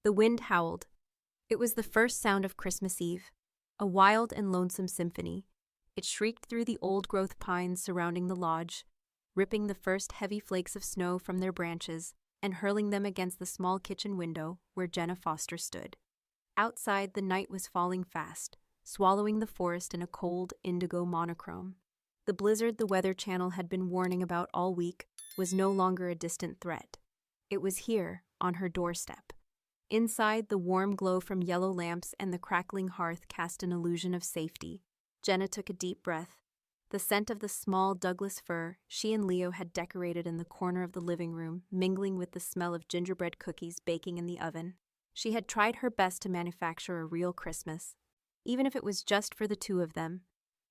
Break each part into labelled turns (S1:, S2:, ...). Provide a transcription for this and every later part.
S1: The wind howled. It was the first sound of Christmas Eve, a wild and lonesome symphony. It shrieked through the old-growth pines surrounding the lodge, ripping the first heavy flakes of snow from their branches and hurling them against the small kitchen window where Jenna Foster stood. Outside, the night was falling fast, swallowing the forest in a cold indigo monochrome. The blizzard the Weather Channel had been warning about all week was no longer a distant threat. It was here, on her doorstep. Inside, the warm glow from yellow lamps and the crackling hearth cast an illusion of safety. Jenna took a deep breath. The scent of the small Douglas fir she and Leo had decorated in the corner of the living room, mingling with the smell of gingerbread cookies baking in the oven. She had tried her best to manufacture a real Christmas, even if it was just for the two of them.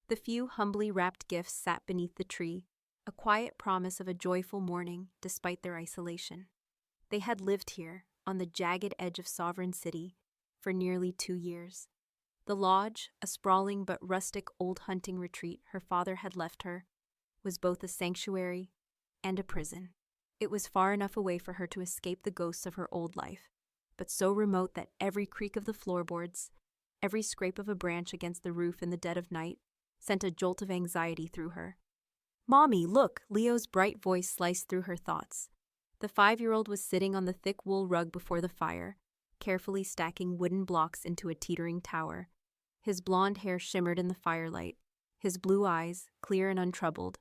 S1: The few humbly wrapped gifts sat beneath the tree, a quiet promise of a joyful morning despite their isolation. They had lived here, on the jagged edge of Sovereign City, for nearly 2 years. The lodge, a sprawling but rustic old hunting retreat her father had left her, was both a sanctuary and a prison. It was far enough away for her to escape the ghosts of her old life, but so remote that every creak of the floorboards, every scrape of a branch against the roof in the dead of night, sent a jolt of anxiety through her. "Mommy, look!" Leo's bright voice sliced through her thoughts. The 5-year-old was sitting on the thick wool rug before the fire, carefully stacking wooden blocks into a teetering tower. His blonde hair shimmered in the firelight, his blue eyes, clear and untroubled,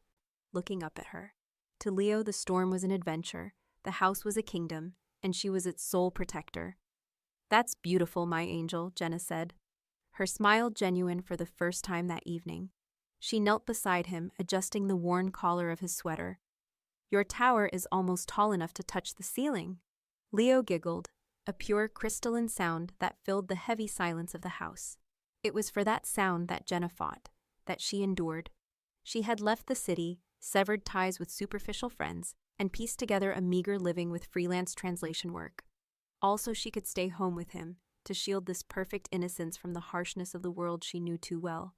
S1: looking up at her. To Leo, the storm was an adventure, the house was a kingdom, and she was its sole protector. "That's beautiful, my angel," Jenna said, her smile genuine for the first time that evening. She knelt beside him, adjusting the worn collar of his sweater. "Your tower is almost tall enough to touch the ceiling." Leo giggled, a pure crystalline sound that filled the heavy silence of the house. It was for that sound that Jenna fought, that she endured. She had left the city, severed ties with superficial friends, and pieced together a meager living with freelance translation work. Also, she could stay home with him, to shield this perfect innocence from the harshness of the world she knew too well.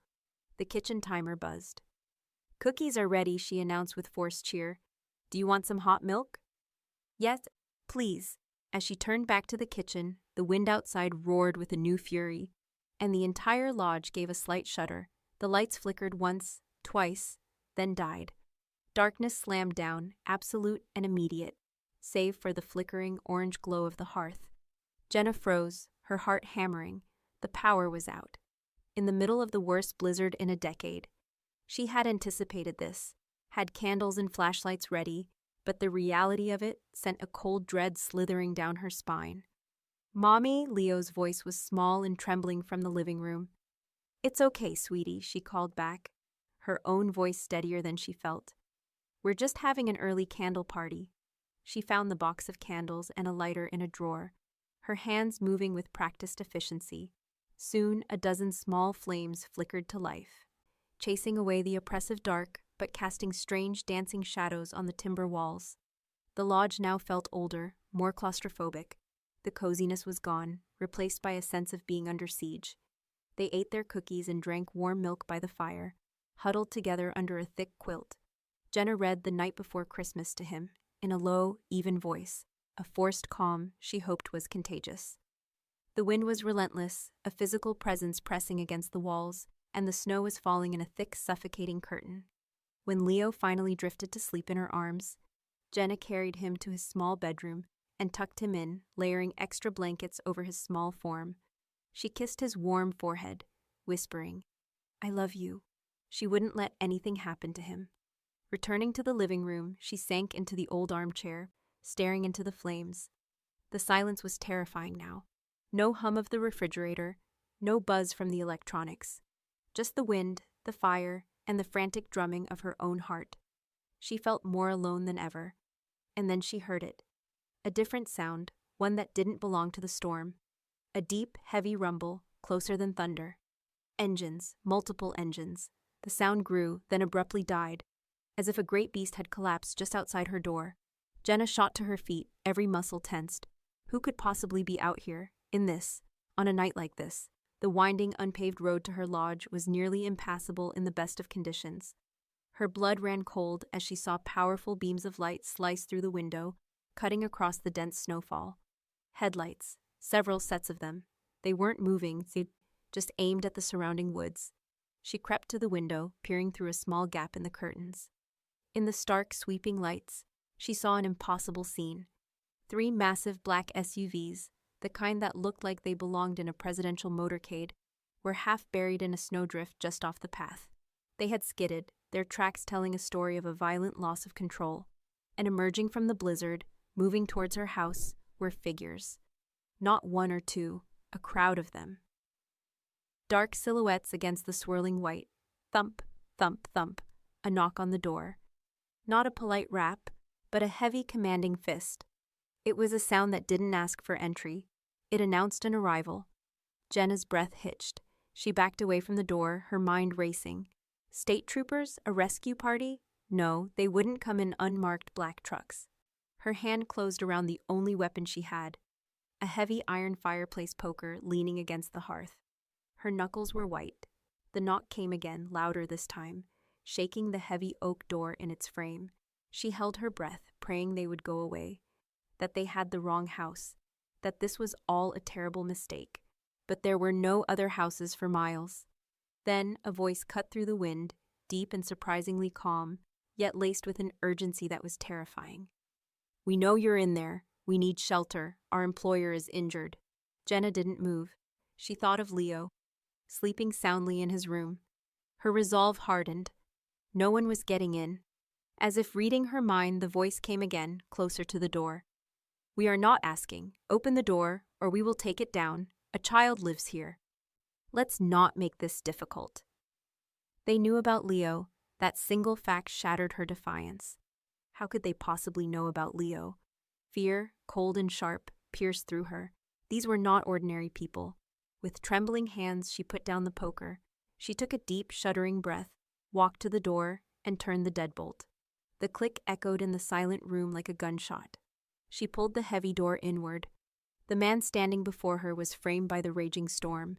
S1: The kitchen timer buzzed. "Cookies are ready," she announced with forced cheer. "Do you want some hot milk?" "Yes, please." As she turned back to the kitchen, the wind outside roared with a new fury, and the entire lodge gave a slight shudder. The lights flickered once, twice, then died. Darkness slammed down, absolute and immediate, save for the flickering orange glow of the hearth. Jenna froze, her heart hammering. The power was out. In the middle of the worst blizzard in a decade. She had anticipated this, had candles and flashlights ready, but the reality of it sent a cold dread slithering down her spine. "Mommy," Leo's voice was small and trembling from the living room. "It's okay, sweetie," she called back, her own voice steadier than she felt. "We're just having an early candle party." She found the box of candles and a lighter in a drawer, her hands moving with practiced efficiency. Soon, a dozen small flames flickered to life, chasing away the oppressive dark but casting strange dancing shadows on the timber walls. The lodge now felt older, more claustrophobic. The coziness was gone, replaced by a sense of being under siege. They ate their cookies and drank warm milk by the fire, huddled together under a thick quilt. Jenna read The Night Before Christmas to him, in a low, even voice, a forced calm she hoped was contagious. The wind was relentless, a physical presence pressing against the walls, and the snow was falling in a thick, suffocating curtain. When Leo finally drifted to sleep in her arms, Jenna carried him to his small bedroom and tucked him in, layering extra blankets over his small form. She kissed his warm forehead, whispering, "I love you." She wouldn't let anything happen to him. Returning to the living room, she sank into the old armchair, staring into the flames. The silence was terrifying now. No hum of the refrigerator, no buzz from the electronics. Just the wind, the fire, and the frantic drumming of her own heart. She felt more alone than ever. And then she heard it. A different sound, one that didn't belong to the storm. A deep, heavy rumble, closer than thunder. Engines, multiple engines. The sound grew, then abruptly died, as if a great beast had collapsed just outside her door. Jenna shot to her feet, every muscle tensed. Who could possibly be out here, on a night like this? The winding, unpaved road to her lodge was nearly impassable in the best of conditions. Her blood ran cold as she saw powerful beams of light slice through the window, cutting across the dense snowfall. Headlights, Several sets of them. They weren't moving, they just aimed at the surrounding woods. She crept to the window, peering through a small gap in the curtains. In the stark, sweeping lights, she saw an impossible scene. 3 massive black SUVs, the kind that looked like they belonged in a presidential motorcade, were half buried in a snowdrift just off the path. They had skidded, their tracks telling a story of a violent loss of control. And emerging from the blizzard, moving towards her house, were figures. Not 1 or 2, a crowd of them. Dark silhouettes against the swirling white. Thump, thump, thump. A knock on the door. Not a polite rap, but a heavy, commanding fist. It was a sound that didn't ask for entry. It announced an arrival. Jenna's breath hitched. She backed away from the door, her mind racing. State troopers? A rescue party? No, they wouldn't come in unmarked black trucks. Her hand closed around the only weapon she had, a heavy iron fireplace poker leaning against the hearth. Her knuckles were white. The knock came again, louder this time, shaking the heavy oak door in its frame. She held her breath, praying they would go away, that they had the wrong house, that this was all a terrible mistake. But there were no other houses for miles. Then a voice cut through the wind, deep and surprisingly calm, yet laced with an urgency that was terrifying. "We know you're in there. We need shelter. Our employer is injured." Jenna didn't move. She thought of Leo, sleeping soundly in his room. Her resolve hardened. No one was getting in. As if reading her mind, the voice came again, closer to the door. "We are not asking. Open the door, or we will take it down. A child lives here. Let's not make this difficult." They knew about Leo. That single fact shattered her defiance. How could they possibly know about Leo? Fear, cold and sharp, pierced through her. These were not ordinary people. With trembling hands, she put down the poker. She took a deep, shuddering breath, walked to the door, and turned the deadbolt. The click echoed in the silent room like a gunshot. She pulled the heavy door inward. The man standing before her was framed by the raging storm.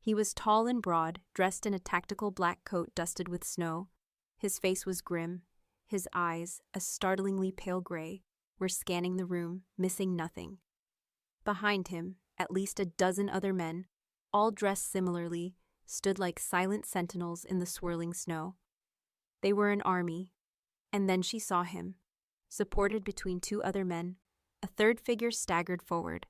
S1: He was tall and broad, dressed in a tactical black coat dusted with snow. His face was grim. His eyes, a startlingly pale gray, were scanning the room, missing nothing. Behind him, at least a dozen other men, all dressed similarly, stood like silent sentinels in the swirling snow. They were an army. And then she saw him, supported between 2 other men. A third figure staggered forward.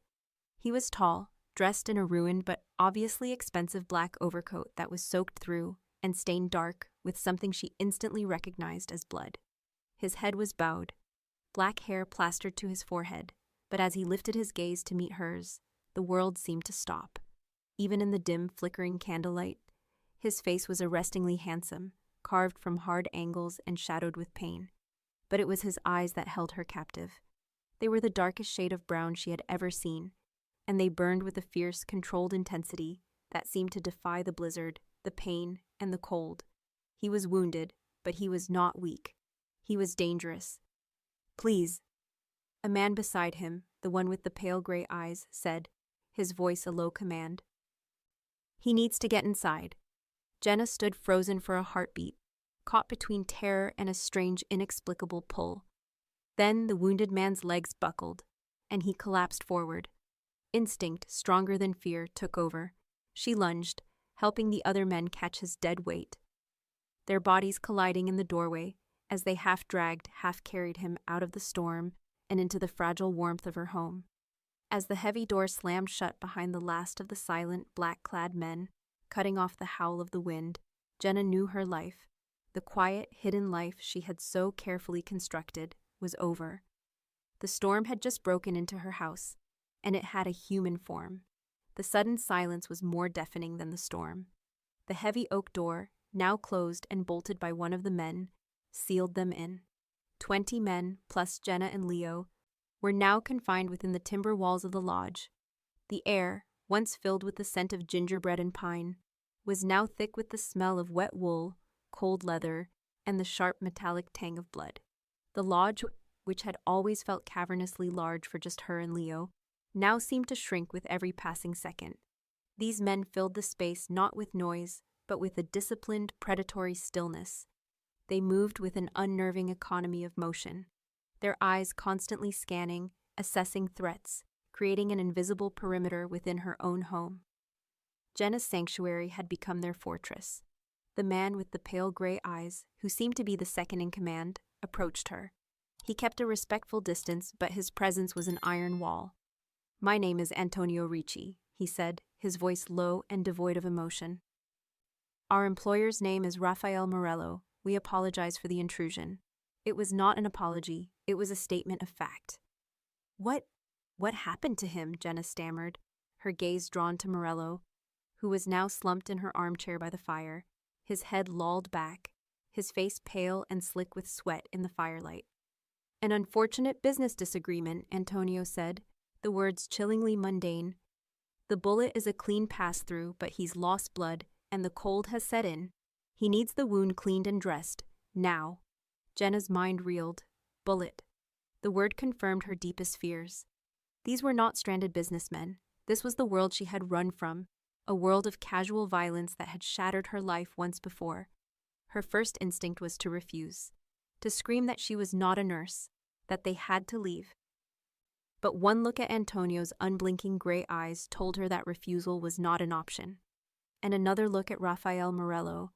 S1: He was tall, dressed in a ruined but obviously expensive black overcoat that was soaked through and stained dark with something she instantly recognized as blood. His head was bowed, black hair plastered to his forehead, but as he lifted his gaze to meet hers, the world seemed to stop. Even in the dim, flickering candlelight, his face was arrestingly handsome, carved from hard angles and shadowed with pain. But it was his eyes that held her captive. They were the darkest shade of brown she had ever seen, and they burned with a fierce, controlled intensity that seemed to defy the blizzard, the pain, and the cold. He was wounded, but he was not weak. He was dangerous. "Please." A man beside him, the one with the pale gray eyes, said, his voice a low command. "He needs to get inside." Jenna stood frozen for a heartbeat, caught between terror and a strange, inexplicable pull. Then the wounded man's legs buckled, and he collapsed forward. Instinct, stronger than fear, took over. She lunged, helping the other men catch his dead weight. Their bodies colliding in the doorway as they half dragged, half carried him out of the storm and into the fragile warmth of her home. As the heavy door slammed shut behind the last of the silent, black-clad men, cutting off the howl of the wind, Jenna knew her life, the quiet, hidden life she had so carefully constructed, was over. The storm had just broken into her house, and it had a human form. The sudden silence was more deafening than the storm. The heavy oak door, now closed and bolted by one of the men, sealed them in. 20 men, plus Jenna and Leo, were now confined within the timber walls of the lodge. The air, once filled with the scent of gingerbread and pine, was now thick with the smell of wet wool, cold leather, and the sharp metallic tang of blood. The lodge, which had always felt cavernously large for just her and Leo, now seemed to shrink with every passing second. These men filled the space not with noise, but with a disciplined, predatory stillness. They moved with an unnerving economy of motion, their eyes constantly scanning, assessing threats, creating an invisible perimeter within her own home. Jenna's sanctuary had become their fortress. The man with the pale gray eyes, who seemed to be the second in command, approached her. He kept a respectful distance, but his presence was an iron wall. "My name is Antonio Ricci," he said, his voice low and devoid of emotion. "Our employer's name is Rafael Morello. We apologize for the intrusion." It was not an apology, it was a statement of fact. What happened to him?" Jenna stammered, her gaze drawn to Morello, who was now slumped in her armchair by the fire, his head lolled back, his face pale and slick with sweat in the firelight. "An unfortunate business disagreement," Antonio said, the words chillingly mundane. "The bullet is a clean pass-through, but he's lost blood, and the cold has set in. He needs the wound cleaned and dressed. Now." Jenna's mind reeled. Bullet. The word confirmed her deepest fears. These were not stranded businessmen. This was the world she had run from, a world of casual violence that had shattered her life once before. Her first instinct was to refuse, to scream that she was not a nurse, that they had to leave. But one look at Antonio's unblinking gray eyes told her that refusal was not an option. And another look at Rafael Morello,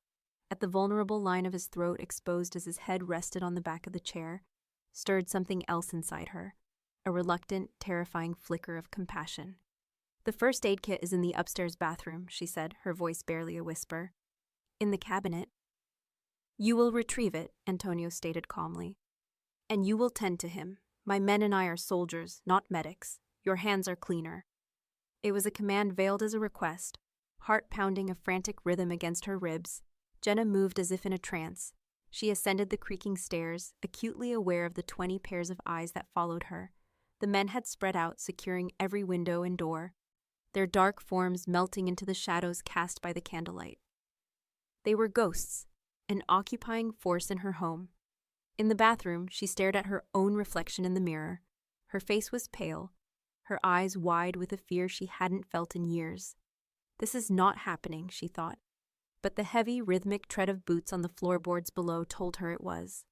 S1: at the vulnerable line of his throat exposed as his head rested on the back of the chair, stirred something else inside her, a reluctant, terrifying flicker of compassion. "The first aid kit is in the upstairs bathroom," she said, her voice barely a whisper. "In the cabinet." "You will retrieve it," Antonio stated calmly. "And you will tend to him. My men and I are soldiers, not medics. Your hands are cleaner." It was a command veiled as a request, heart pounding a frantic rhythm against her ribs. Jenna moved as if in a trance. She ascended the creaking stairs, acutely aware of the 20 pairs of eyes that followed her. The men had spread out, securing every window and door, their dark forms melting into the shadows cast by the candlelight. They were ghosts, an occupying force in her home. In the bathroom, she stared at her own reflection in the mirror. Her face was pale, her eyes wide with a fear she hadn't felt in years. This is not happening, she thought. But the heavy, rhythmic tread of boots on the floorboards below told her it was.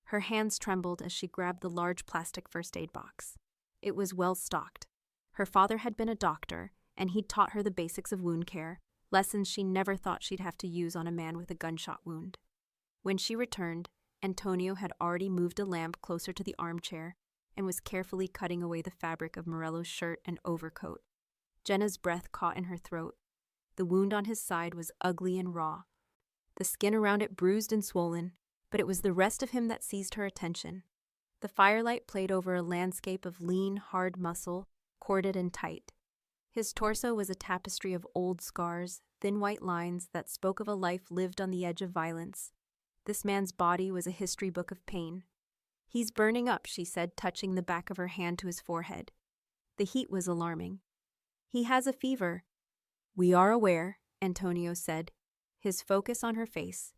S1: Her hands trembled as she grabbed the large plastic first aid box. It was well stocked. Her father had been a doctor, and he'd taught her the basics of wound care, lessons she never thought she'd have to use on a man with a gunshot wound. When she returned, Antonio had already moved a lamp closer to the armchair and was carefully cutting away the fabric of Morello's shirt and overcoat. Jenna's breath caught in her throat. The wound on his side was ugly and raw, the skin around it bruised and swollen, but it was the rest of him that seized her attention. The firelight played over a landscape of lean, hard muscle, corded and tight. His torso was a tapestry of old scars, thin white lines that spoke of a life lived on the edge of violence. This man's body was a history book of pain. "He's burning up," she said, touching the back of her hand to his forehead. The heat was alarming. "He has a fever." "We are aware," Antonio said, his focus on her face.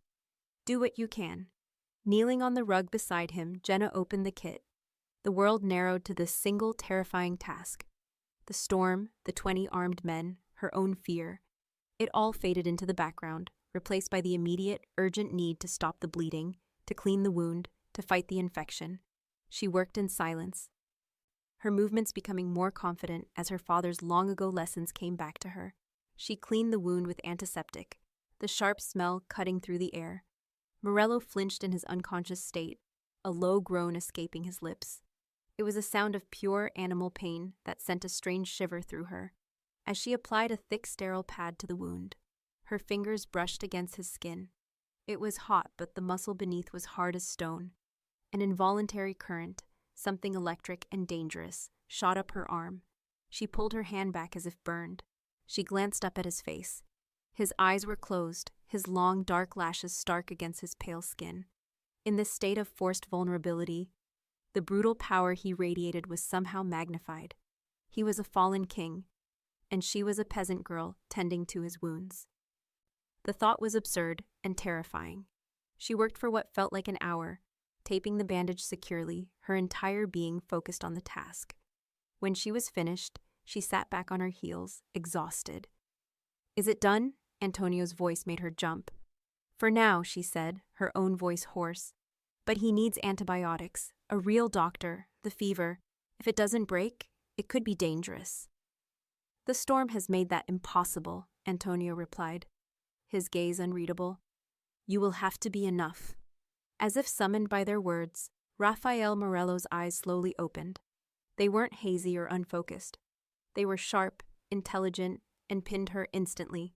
S1: "Do what you can." Kneeling on the rug beside him, Jenna opened the kit. The world narrowed to this single terrifying task. The storm, the 20 armed men, her own fear. It all faded into the background, replaced by the immediate, urgent need to stop the bleeding, to clean the wound, to fight the infection. She worked in silence, her movements becoming more confident as her father's long-ago lessons came back to her. She cleaned the wound with antiseptic, the sharp smell cutting through the air. Morello flinched in his unconscious state, a low groan escaping his lips. It was a sound of pure animal pain that sent a strange shiver through her. As she applied a thick sterile pad to the wound, her fingers brushed against his skin. It was hot, but the muscle beneath was hard as stone. An involuntary current, something electric and dangerous, shot up her arm. She pulled her hand back as if burned. She glanced up at his face. His eyes were closed, his long, dark lashes stark against his pale skin. In this state of forced vulnerability, the brutal power he radiated was somehow magnified. He was a fallen king, and she was a peasant girl tending to his wounds. The thought was absurd and terrifying. She worked for what felt like an hour, taping the bandage securely, her entire being focused on the task. When she was finished, she sat back on her heels, exhausted. "Is it done?" Antonio's voice made her jump. "For now," she said, her own voice hoarse. "But he needs antibiotics, a real doctor, the fever. If it doesn't break, It could be dangerous. The storm has made that impossible, Antonio replied, his gaze unreadable. You will have to be enough. As if summoned by their words, Rafael Morello's eyes slowly opened. They weren't hazy or unfocused. They were sharp, intelligent, and pinned her instantly.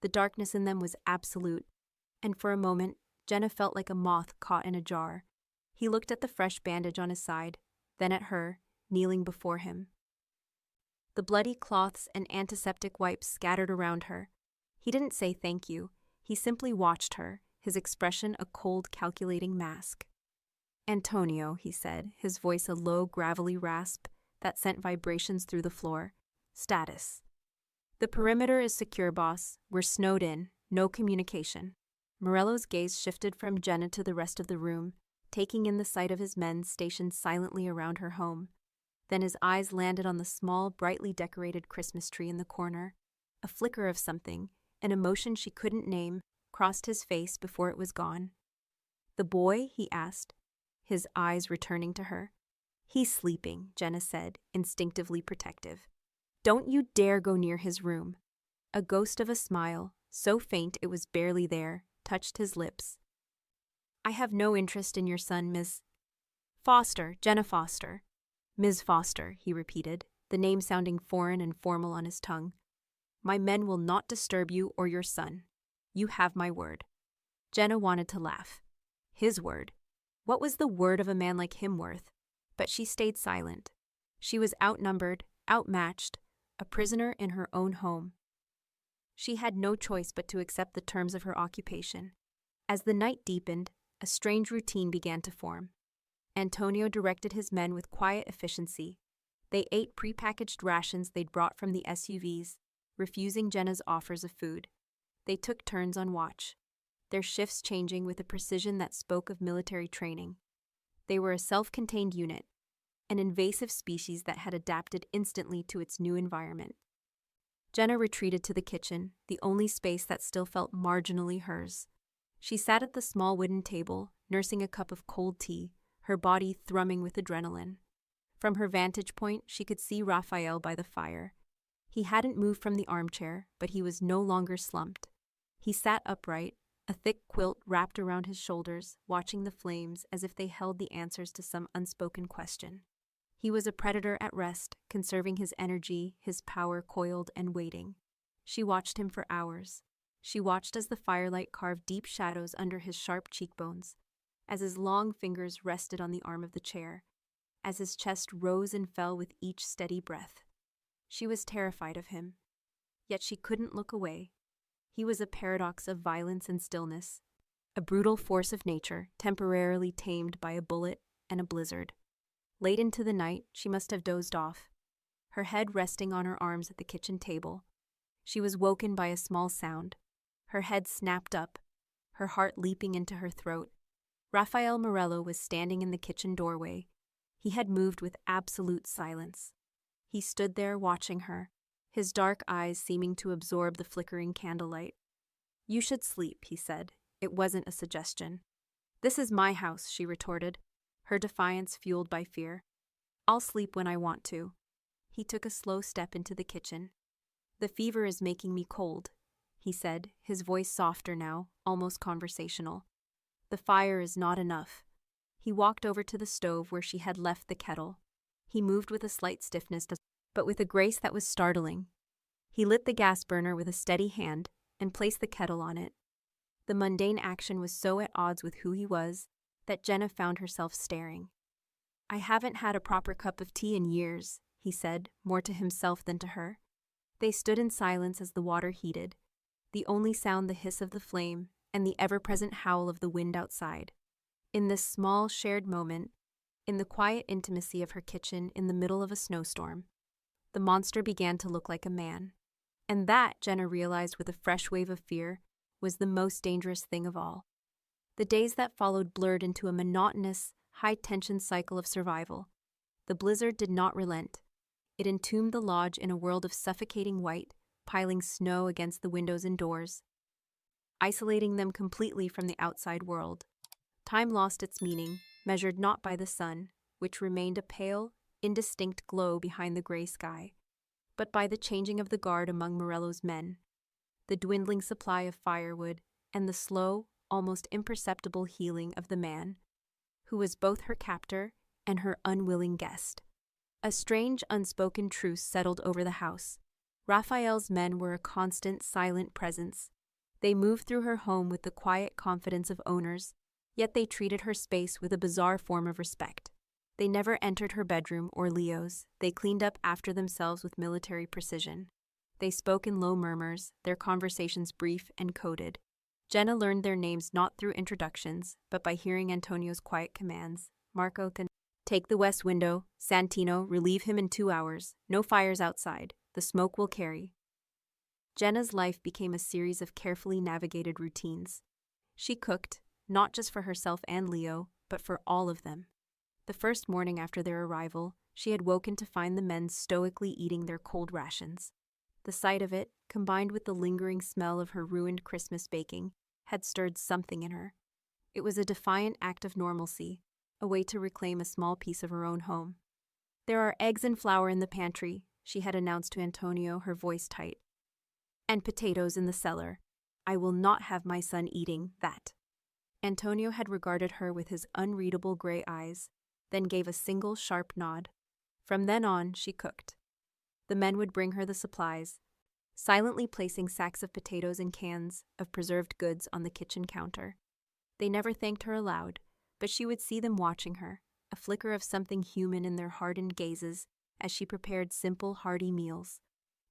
S1: The darkness in them was absolute, and for a moment, Jenna felt like a moth caught in a jar. He looked at the fresh bandage on his side, then at her, kneeling before him. The bloody cloths and antiseptic wipes scattered around her. He didn't say thank you. He simply watched her, his expression a cold, calculating mask. Antonio, he said, his voice a low, gravelly rasp that sent vibrations through the floor. Status. The perimeter is secure, boss. We're snowed in. No communication. Morello's gaze shifted from Jenna to the rest of the room, taking in the sight of his men stationed silently around her home. Then his eyes landed on the small, brightly decorated Christmas tree in the corner. A flicker of something, an emotion she couldn't name, crossed his face before it was gone. The boy? He asked, his eyes returning to her. He's sleeping, Jenna said, instinctively protective. Don't you dare go near his room. A ghost of a smile, so faint it was barely there, touched his lips. I have no interest in your son, Miss Foster, Jenna Foster. Ms. Foster, he repeated, the name sounding foreign and formal on his tongue. My men will not disturb you or your son. You have my word. Jenna wanted to laugh. His word. What was the word of a man like him worth? But she stayed silent. She was outnumbered, outmatched, a prisoner in her own home. She had no choice but to accept the terms of her occupation. As the night deepened, a strange routine began to form. Antonio directed his men with quiet efficiency. They ate prepackaged rations they'd brought from the SUVs, refusing Jenna's offers of food. They took turns on watch, their shifts changing with a precision that spoke of military training. They were a self-contained unit, an invasive species that had adapted instantly to its new environment. Jenna retreated to the kitchen, the only space that still felt marginally hers. She sat at the small wooden table, nursing a cup of cold tea, her body thrumming with adrenaline. From her vantage point, she could see Raphael by the fire. He hadn't moved from the armchair, but he was no longer slumped. He sat upright, a thick quilt wrapped around his shoulders, watching the flames as if they held the answers to some unspoken question. He was a predator at rest, conserving his energy, his power coiled and waiting. She watched him for hours. She watched as the firelight carved deep shadows under his sharp cheekbones, as his long fingers rested on the arm of the chair, as his chest rose and fell with each steady breath. She was terrified of him, yet she couldn't look away. He was a paradox of violence and stillness, a brutal force of nature temporarily tamed by a bullet and a blizzard. Late into the night, she must have dozed off, her head resting on her arms at the kitchen table. She was woken by a small sound. Her head snapped up, her heart leaping into her throat. Rafael Morello was standing in the kitchen doorway. He had moved with absolute silence. He stood there watching her, his dark eyes seeming to absorb the flickering candlelight. You should sleep, he said. It wasn't a suggestion. This is my house, she retorted, her defiance fueled by fear. I'll sleep when I want to. He took a slow step into the kitchen. The fever is making me cold, he said, his voice softer now, almost conversational. The fire is not enough. He walked over to the stove where she had left the kettle. He moved with a slight stiffness, but with a grace that was startling. He lit the gas burner with a steady hand and placed the kettle on it. The mundane action was so at odds with who he was that Jenna found herself staring. I haven't had a proper cup of tea in years, he said, more to himself than to her. They stood in silence as the water heated, the only sound the hiss of the flame and the ever-present howl of the wind outside. In this small, shared moment, in the quiet intimacy of her kitchen in the middle of a snowstorm, the monster began to look like a man. And that, Jenna realized with a fresh wave of fear, was the most dangerous thing of all. The days that followed blurred into a monotonous, high-tension cycle of survival. The blizzard did not relent. It entombed the lodge in a world of suffocating white, piling snow against the windows and doors, isolating them completely from the outside world. Time lost its meaning, measured not by the sun, which remained a pale, indistinct glow behind the gray sky, but by the changing of the guard among Morello's men, the dwindling supply of firewood, and the slow, almost imperceptible healing of the man, who was both her captor and her unwilling guest. A strange, unspoken truce settled over the house. Raphael's men were a constant, silent presence. They moved through her home with the quiet confidence of owners, yet they treated her space with a bizarre form of respect. They never entered her bedroom or Leo's. They cleaned up after themselves with military precision. They spoke in low murmurs, their conversations brief and coded. Jenna learned their names not through introductions, but by hearing Antonio's quiet commands. Marco can take the west window. Santino, relieve him in 2 hours. No fires outside. The smoke will carry. Jenna's life became a series of carefully navigated routines. She cooked, not just for herself and Leo, but for all of them. The first morning after their arrival, she had woken to find the men stoically eating their cold rations. The sight of it, combined with the lingering smell of her ruined Christmas baking, had stirred something in her. It was a defiant act of normalcy, a way to reclaim a small piece of her own home. "There are eggs and flour in the pantry," she had announced to Antonio, her voice tight. "And potatoes in the cellar. I will not have my son eating that." Antonio had regarded her with his unreadable gray eyes, then gave a single sharp nod. From then on, she cooked. The men would bring her the supplies, silently placing sacks of potatoes and cans of preserved goods on the kitchen counter. They never thanked her aloud, but she would see them watching her, a flicker of something human in their hardened gazes as she prepared simple, hearty meals.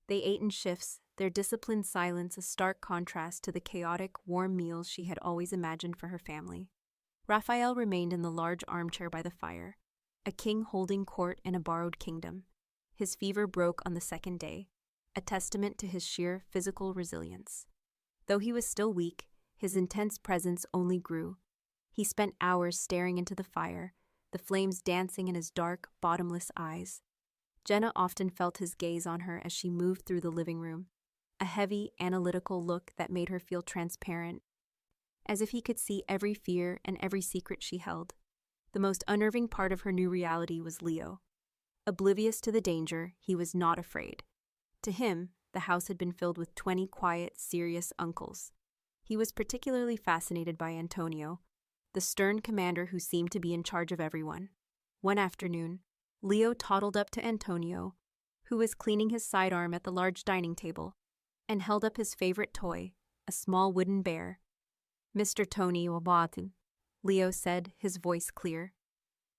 S1: They ate in shifts, their disciplined silence a stark contrast to the chaotic, warm meals she had always imagined for her family. Raphael remained in the large armchair by the fire, a king holding court in a borrowed kingdom. His fever broke on the second day, a testament to his sheer physical resilience. Though he was still weak, his intense presence only grew. He spent hours staring into the fire, the flames dancing in his dark, bottomless eyes. Jenna often felt his gaze on her as she moved through the living room, a heavy, analytical look that made her feel transparent, as if he could see every fear and every secret she held. The most unnerving part of her new reality was Leo. Oblivious to the danger, he was not afraid. To him, the house had been filled with 20 quiet, serious uncles. He was particularly fascinated by Antonio, the stern commander who seemed to be in charge of everyone. One afternoon, Leo toddled up to Antonio, who was cleaning his sidearm at the large dining table, and held up his favorite toy, a small wooden bear. "Mr. Tony Wabatu," Leo said, his voice clear.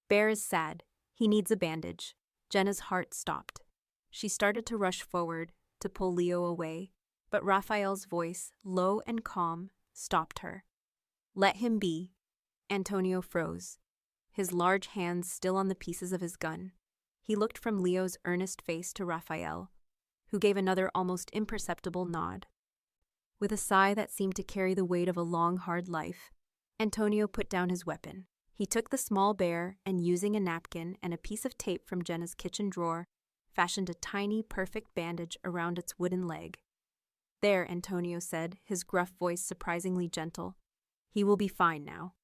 S1: "Bear is sad. He needs a bandage." Jenna's heart stopped. She started to rush forward, to pull Leo away, but Raphael's voice, low and calm, stopped her. "Let him be." Antonio froze, his large hands still on the pieces of his gun. He looked from Leo's earnest face to Raphael, who gave another almost imperceptible nod. With a sigh that seemed to carry the weight of a long, hard life, Antonio put down his weapon. He took the small bear and, using a napkin and a piece of tape from Jenna's kitchen drawer, fashioned a tiny, perfect bandage around its wooden leg. "There," Antonio said, his gruff voice surprisingly gentle. "He will be fine now."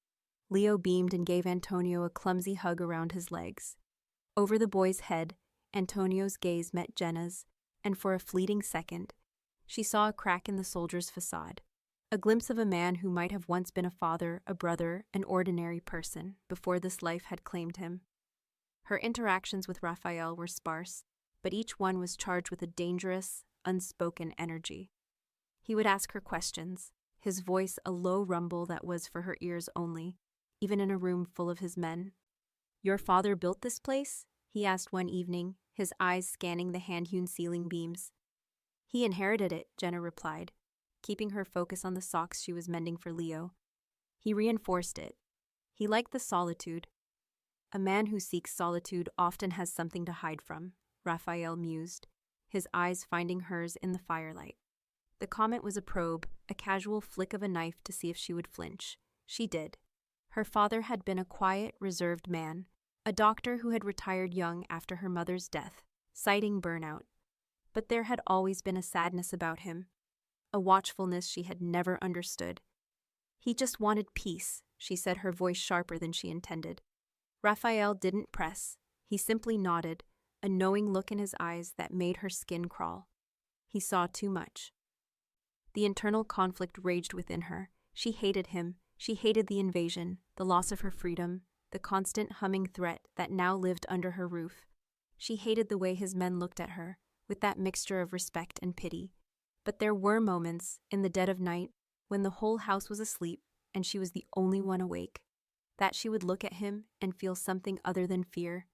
S1: Leo beamed and gave Antonio a clumsy hug around his legs. Over the boy's head, Antonio's gaze met Jenna's, and for a fleeting second, she saw a crack in the soldier's facade, a glimpse of a man who might have once been a father, a brother, an ordinary person, before this life had claimed him. Her interactions with Raphael were sparse, but each one was charged with a dangerous, unspoken energy. He would ask her questions, his voice a low rumble that was for her ears only, even in a room full of his men. "Your father built this place?" he asked one evening, his eyes scanning the hand-hewn ceiling beams. "He inherited it," Jenna replied, keeping her focus on the socks she was mending for Leo. "He reinforced it. He liked the solitude." "A man who seeks solitude often has something to hide from," Raphael mused, his eyes finding hers in the firelight. The comment was a probe, a casual flick of a knife to see if she would flinch. She did. Her father had been a quiet, reserved man, a doctor who had retired young after her mother's death, citing burnout. But there had always been a sadness about him, a watchfulness she had never understood. "He just wanted peace," she said, her voice sharper than she intended. Raphael didn't press. He simply nodded, a knowing look in his eyes that made her skin crawl. He saw too much. The internal conflict raged within her. She hated him. She hated the invasion, the loss of her freedom, the constant humming threat that now lived under her roof. She hated the way his men looked at her, with that mixture of respect and pity. But there were moments, in the dead of night, when the whole house was asleep and she was the only one awake, that she would look at him and feel something other than fear.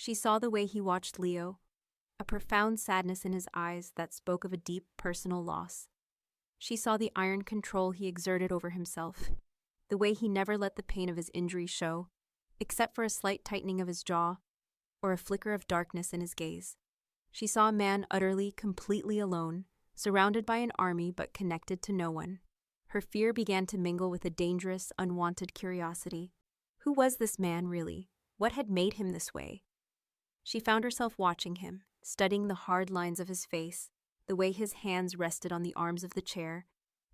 S1: She saw the way he watched Leo, a profound sadness in his eyes that spoke of a deep personal loss. She saw the iron control he exerted over himself, the way he never let the pain of his injury show, except for a slight tightening of his jaw or a flicker of darkness in his gaze. She saw a man utterly, completely alone, surrounded by an army but connected to no one. Her fear began to mingle with a dangerous, unwanted curiosity. Who was this man, really? What had made him this way? She found herself watching him, studying the hard lines of his face, the way his hands rested on the arms of the chair,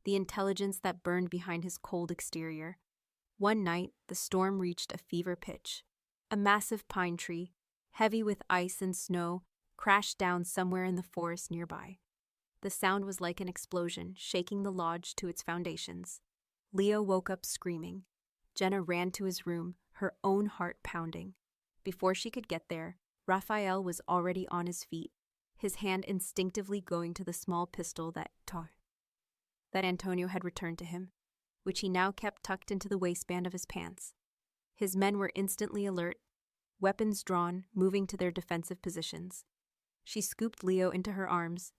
S1: the intelligence that burned behind his cold exterior. One night, the storm reached a fever pitch. A massive pine tree, heavy with ice and snow, crashed down somewhere in the forest nearby. The sound was like an explosion, shaking the lodge to its foundations. Leo woke up screaming. Jenna ran to his room, her own heart pounding. Before she could get there, Raphael was already on his feet, his hand instinctively going to the small pistol that Antonio had returned to him, which he now kept tucked into the waistband of his pants. His men were instantly alert, weapons drawn, moving to their defensive positions. She scooped Leo into her arms,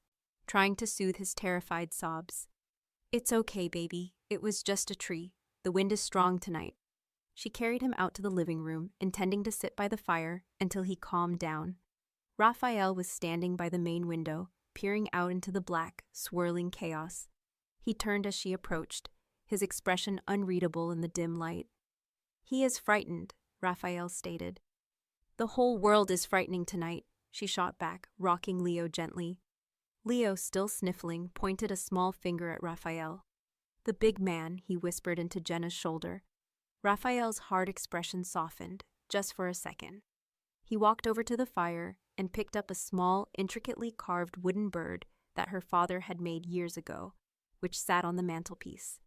S1: trying to soothe his terrified sobs. "It's okay, baby. It was just a tree. The wind is strong tonight." She carried him out to the living room, intending to sit by the fire until he calmed down. Raphael was standing by the main window, peering out into the black, swirling chaos. He turned as she approached, his expression unreadable in the dim light. "He is frightened," Raphael stated. "The whole world is frightening tonight," she shot back, rocking Leo gently. Leo, still sniffling, pointed a small finger at Raphael. "The big man," he whispered into Jenna's shoulder. Raphael's hard expression softened, just for a second. He walked over to the fire and picked up a small, intricately carved wooden bird that her father had made years ago, which sat on the mantelpiece.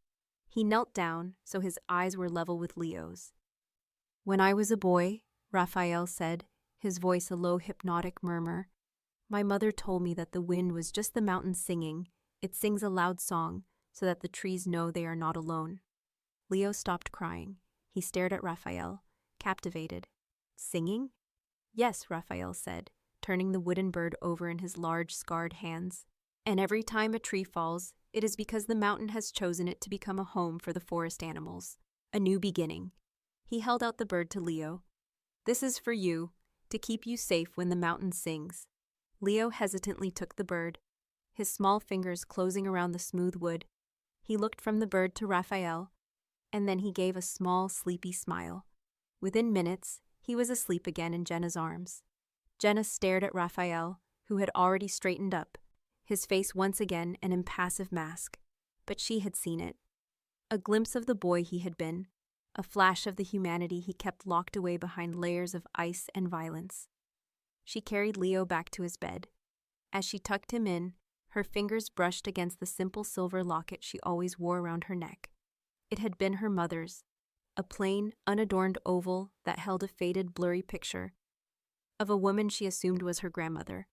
S1: He knelt down, so his eyes were level with Leo's. "When I was a boy," Raphael said, his voice a low hypnotic murmur, "my mother told me that the wind was just the mountain singing. It sings a loud song, so that the trees know they are not alone." Leo stopped crying. He stared at Raphael, captivated. "Singing?" "Yes," Raphael said, turning the wooden bird over in his large, scarred hands. "And every time a tree falls, it is because the mountain has chosen it to become a home for the forest animals. A new beginning." He held out the bird to Leo. "This is for you, to keep you safe when the mountain sings." Leo hesitantly took the bird, his small fingers closing around the smooth wood. He looked from the bird to Raphael, and then he gave a small, sleepy smile. Within minutes, he was asleep again in Jenna's arms. Jenna stared at Raphael, who had already straightened up, his face once again an impassive mask. But she had seen it. A glimpse of the boy he had been, a flash of the humanity he kept locked away behind layers of ice and violence. She carried Leo back to his bed. As she tucked him in, her fingers brushed against the simple silver locket she always wore around her neck. It had been her mother's, a plain, unadorned oval that held a faded, blurry picture of a woman she assumed was her grandmother.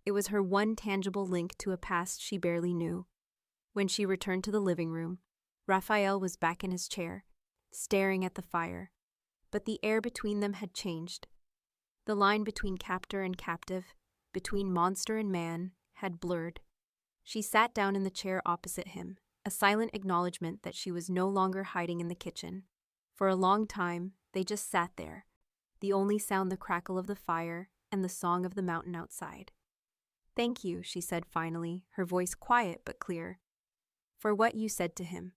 S1: It was her one tangible link to a past she barely knew. When she returned to the living room, Raphael was back in his chair, staring at the fire. But the air between them had changed. The line between captor and captive, between monster and man, had blurred. She sat down in the chair opposite him, a silent acknowledgement that she was no longer hiding in the kitchen. For a long time, they just sat there, the only sound the crackle of the fire and the song of the mountain outside. "Thank you," she said finally, her voice quiet but clear, "for what you said to him."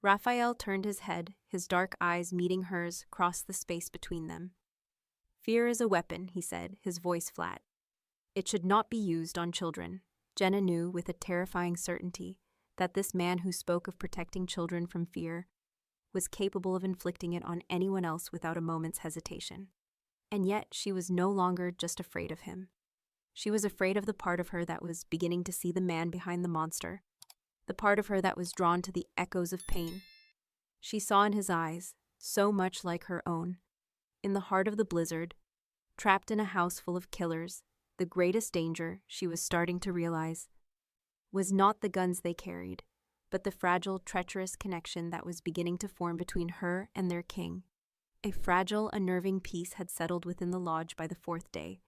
S1: Raphael turned his head, his dark eyes meeting hers across the space between them. "Fear is a weapon," he said, his voice flat. "It should not be used on children." Jenna knew with a terrifying certainty that this man who spoke of protecting children from fear was capable of inflicting it on anyone else without a moment's hesitation. And yet she was no longer just afraid of him. She was afraid of the part of her that was beginning to see the man behind the monster, the part of her that was drawn to the echoes of pain. She saw in his eyes, so much like her own, in the heart of the blizzard, trapped in a house full of killers, the greatest danger, she was starting to realize, was not the guns they carried, but the fragile, treacherous connection that was beginning to form between her and their king. A fragile, unnerving peace had settled within the lodge by the fourth day.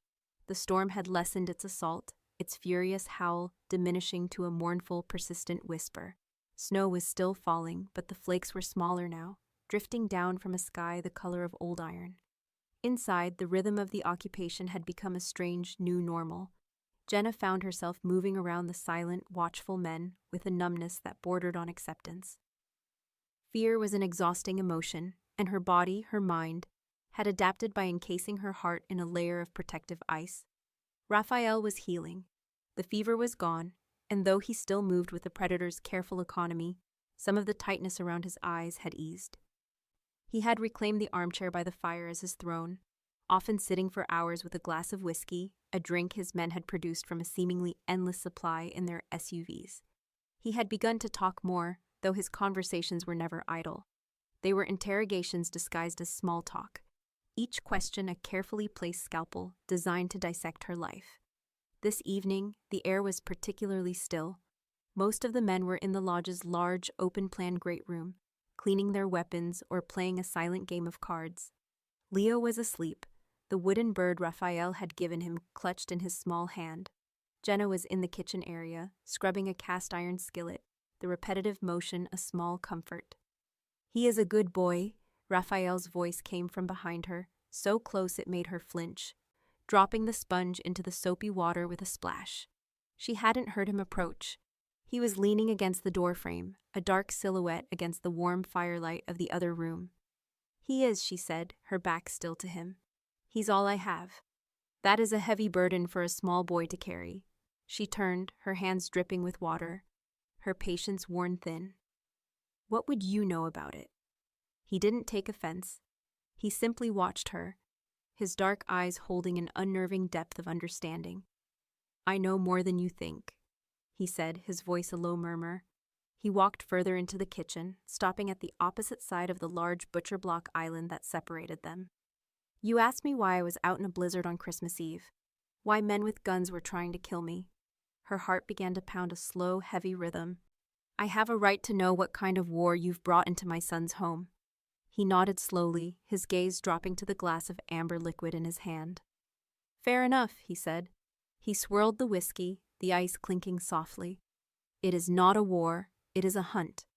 S1: The storm had lessened its assault, its furious howl diminishing to a mournful, persistent whisper. Snow was still falling, but the flakes were smaller now, drifting down from a sky the color of old iron. Inside, the rhythm of the occupation had become a strange new normal. Jenna found herself moving around the silent, watchful men with a numbness that bordered on acceptance. Fear was an exhausting emotion, and her body, her mind, had adapted by encasing her heart in a layer of protective ice. Raphael was healing. The fever was gone, and though he still moved with the predator's careful economy, some of the tightness around his eyes had eased. He had reclaimed the armchair by the fire as his throne, often sitting for hours with a glass of whiskey, a drink his men had produced from a seemingly endless supply in their SUVs. He had begun to talk more, though his conversations were never idle. They were interrogations disguised as small talk, each question a carefully placed scalpel designed to dissect her life. This evening, the air was particularly still. Most of the men were in the lodge's large, open-plan great room, cleaning their weapons or playing a silent game of cards. Leo was asleep, the wooden bird Raphael had given him clutched in his small hand. Jenna was in the kitchen area, scrubbing a cast-iron skillet, the repetitive motion a small comfort. "He is a good boy," Raphael's voice came from behind her, so close it made her flinch, dropping the sponge into the soapy water with a splash. She hadn't heard him approach. He was leaning against the doorframe, a dark silhouette against the warm firelight of the other room. "He is," she said, her back still to him. "He's all I have." That is a heavy burden for a small boy to carry. She turned, her hands dripping with water, her patience worn thin. "What would you know about it?" He didn't take offense. He simply watched her, his dark eyes holding an unnerving depth of understanding. "I know more than you think," he said, his voice a low murmur. He walked further into the kitchen, stopping at the opposite side of the large butcher block island that separated them. "You asked me why I was out in a blizzard on Christmas Eve, why men with guns were trying to kill me." Her heart began to pound a slow, heavy rhythm. "I have a right to know what kind of war you've brought into my son's home." He nodded slowly, his gaze dropping to the glass of amber liquid in his hand. "Fair enough," he said. He swirled the whiskey, the ice clinking softly. "It is not a war, it is a hunt.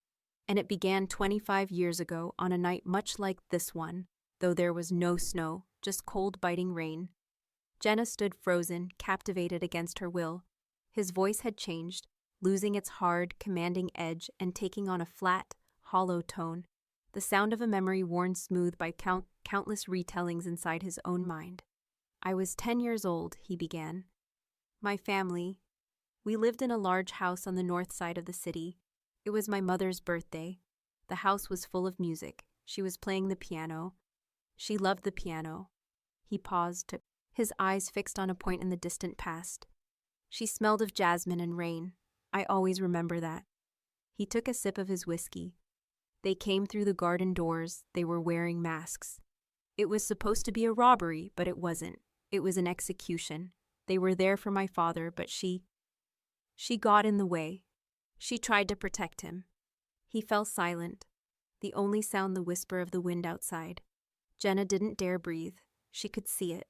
S1: And it began 25 years ago on a night much like this one, though there was no snow, just cold biting rain." Jenna stood frozen, captivated against her will. His voice had changed, losing its hard, commanding edge and taking on a flat, hollow tone, the sound of a memory worn smooth by countless retellings inside his own mind. "I was 10 years old," he began. "My family, we lived in a large house on the north side of the city. It was my mother's birthday. The house was full of music. She was playing the piano. She loved the piano." He paused, his eyes fixed on a point in the distant past. "She smelled of jasmine and rain. I always remember that." He took a sip of his whiskey. "They came through the garden doors. They were wearing masks. It was supposed to be a robbery, but it wasn't. It was an execution. They were there for my father, but she got in the way. She tried to protect him." He fell silent, the only sound the whisper of the wind outside. Jenna didn't dare breathe. She could see it.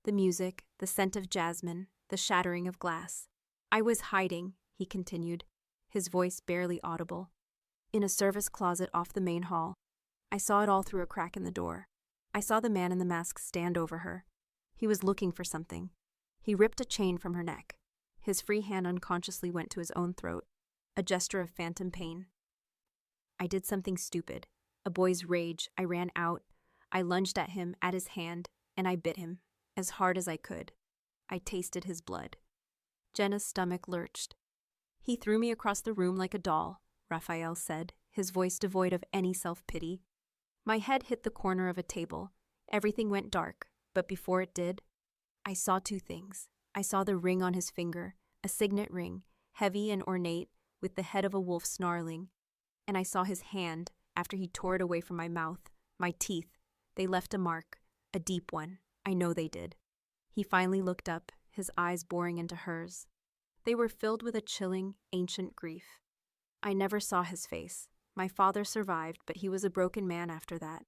S1: The music, the scent of jasmine, the shattering of glass. "I was hiding," he continued, his voice barely audible, "in a service closet off the main hall. I saw it all through a crack in the door. I saw the man in the mask stand over her. He was looking for something. He ripped a chain from her neck. His free hand unconsciously went to his own throat, a gesture of phantom pain. I did something stupid. A boy's rage. I ran out. I lunged at him, at his hand, and I bit him, as hard as I could. I tasted his blood." Jenna's stomach lurched. "He threw me across the room like a doll," Raphael said, his voice devoid of any self-pity. "My head hit the corner of a table. Everything went dark. But before it did, I saw two things. I saw the ring on his finger, a signet ring, heavy and ornate, with the head of a wolf snarling. And I saw his hand, after he tore it away from my mouth, my teeth. They left a mark, a deep one. I know they did. He finally looked up, his eyes boring into hers. They were filled with a chilling, ancient grief. I never saw his face. My father survived, but he was a broken man after that.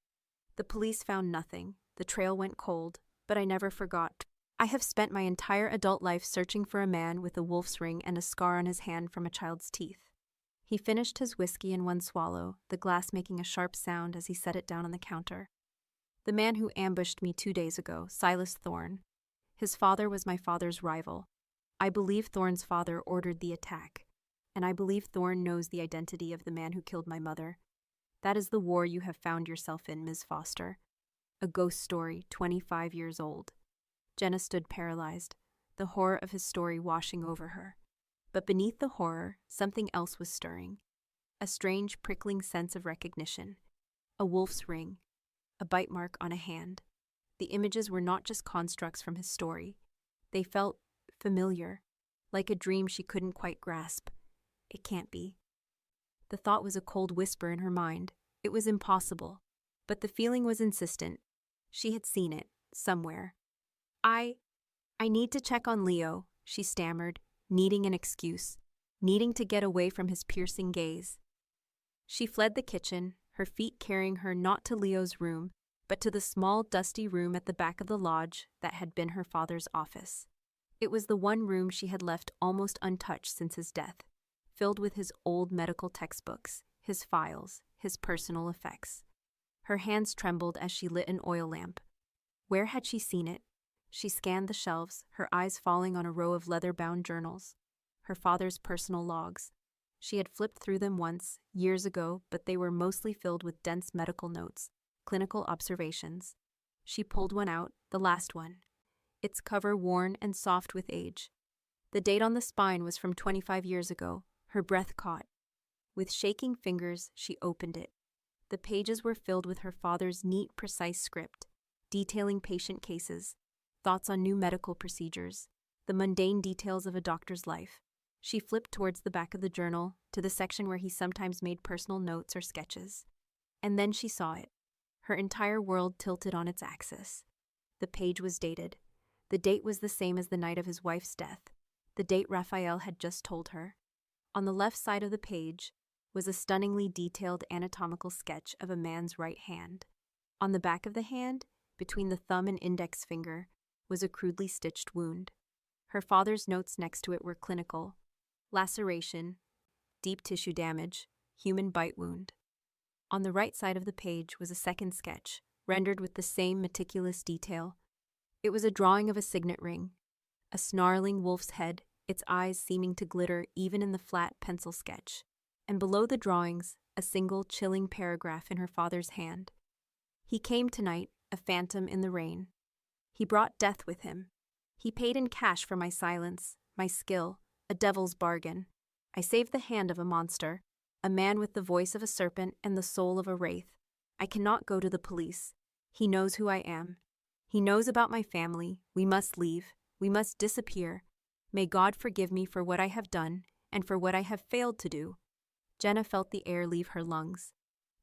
S1: The police found nothing. The trail went cold, but I never forgot. I have spent my entire adult life searching for a man with a wolf's ring and a scar on his hand from a child's teeth. He finished his whiskey in one swallow, the glass making a sharp sound as he set it down on the counter. The man who ambushed me 2 days ago, Silas Thorne. His father was my father's rival. I believe Thorne's father ordered the attack, and I believe Thorne knows the identity of the man who killed my mother. That is the war you have found yourself in, Ms. Foster. A ghost story, 25 years old. Jenna stood paralyzed, the horror of his story washing over her. But beneath the horror, something else was stirring. A strange, prickling sense of recognition. A wolf's ring. A bite mark on a hand. The images were not just constructs from his story. They felt familiar, like a dream she couldn't quite grasp. It can't be. The thought was a cold whisper in her mind. It was impossible. But the feeling was insistent. She had seen it, somewhere. I need to check on Leo, she stammered, needing an excuse, needing to get away from his piercing gaze. She fled the kitchen, her feet carrying her not to Leo's room, but to the small, dusty room at the back of the lodge that had been her father's office. It was the one room she had left almost untouched since his death, filled with his old medical textbooks, his files, his personal effects. Her hands trembled as she lit an oil lamp. Where had she seen it? She scanned the shelves, her eyes falling on a row of leather-bound journals, her father's personal logs. She had flipped through them once, years ago, but they were mostly filled with dense medical notes, clinical observations. She pulled one out, the last one, its cover worn and soft with age. The date on the spine was from 25 years ago. Her breath caught. With shaking fingers, she opened it. The pages were filled with her father's neat, precise script, detailing patient cases, thoughts on new medical procedures, the mundane details of a doctor's life. She flipped towards the back of the journal, to the section where he sometimes made personal notes or sketches. And then she saw it. Her entire world tilted on its axis. The page was dated. The date was the same as the night of his wife's death, the date Raphael had just told her. On the left side of the page was a stunningly detailed anatomical sketch of a man's right hand. On the back of the hand, between the thumb and index finger, was a crudely stitched wound. Her father's notes next to it were clinical: laceration, deep tissue damage, human bite wound. On the right side of the page was a second sketch, rendered with the same meticulous detail. It was a drawing of a signet ring, a snarling wolf's head, its eyes seeming to glitter even in the flat pencil sketch. And below the drawings, a single chilling paragraph in her father's hand. He came tonight, a phantom in the rain. He brought death with him. He paid in cash for my silence, my skill, a devil's bargain. I saved the hand of a monster, a man with the voice of a serpent and the soul of a wraith. I cannot go to the police. He knows who I am. He knows about my family. We must leave. We must disappear. May God forgive me for what I have done and for what I have failed to do. Jenna felt the air leave her lungs.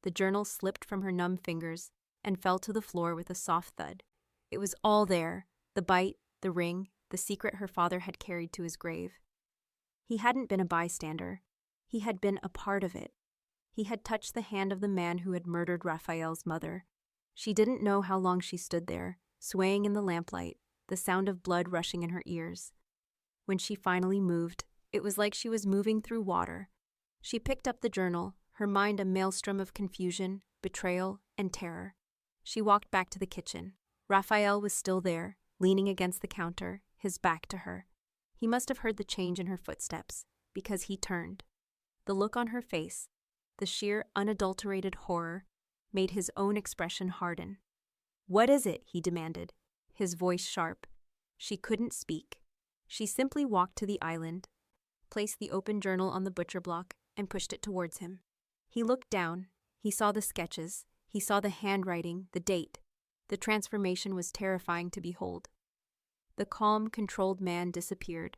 S1: The journal slipped from her numb fingers and fell to the floor with a soft thud. It was all there, the bite, the ring, the secret her father had carried to his grave. He hadn't been a bystander. He had been a part of it. He had touched the hand of the man who had murdered Raphael's mother. She didn't know how long she stood there, swaying in the lamplight, the sound of blood rushing in her ears. When she finally moved, it was like she was moving through water. She picked up the journal, her mind a maelstrom of confusion, betrayal, and terror. She walked back to the kitchen. Raphael was still there, leaning against the counter, his back to her. He must have heard the change in her footsteps, because he turned. The look on her face, the sheer, unadulterated horror, made his own expression harden. "What is it?" he demanded, his voice sharp. She couldn't speak. She simply walked to the island, placed the open journal on the butcher block, and pushed it towards him. He looked down. He saw the sketches. He saw the handwriting, the date. The transformation was terrifying to behold. The calm, controlled man disappeared.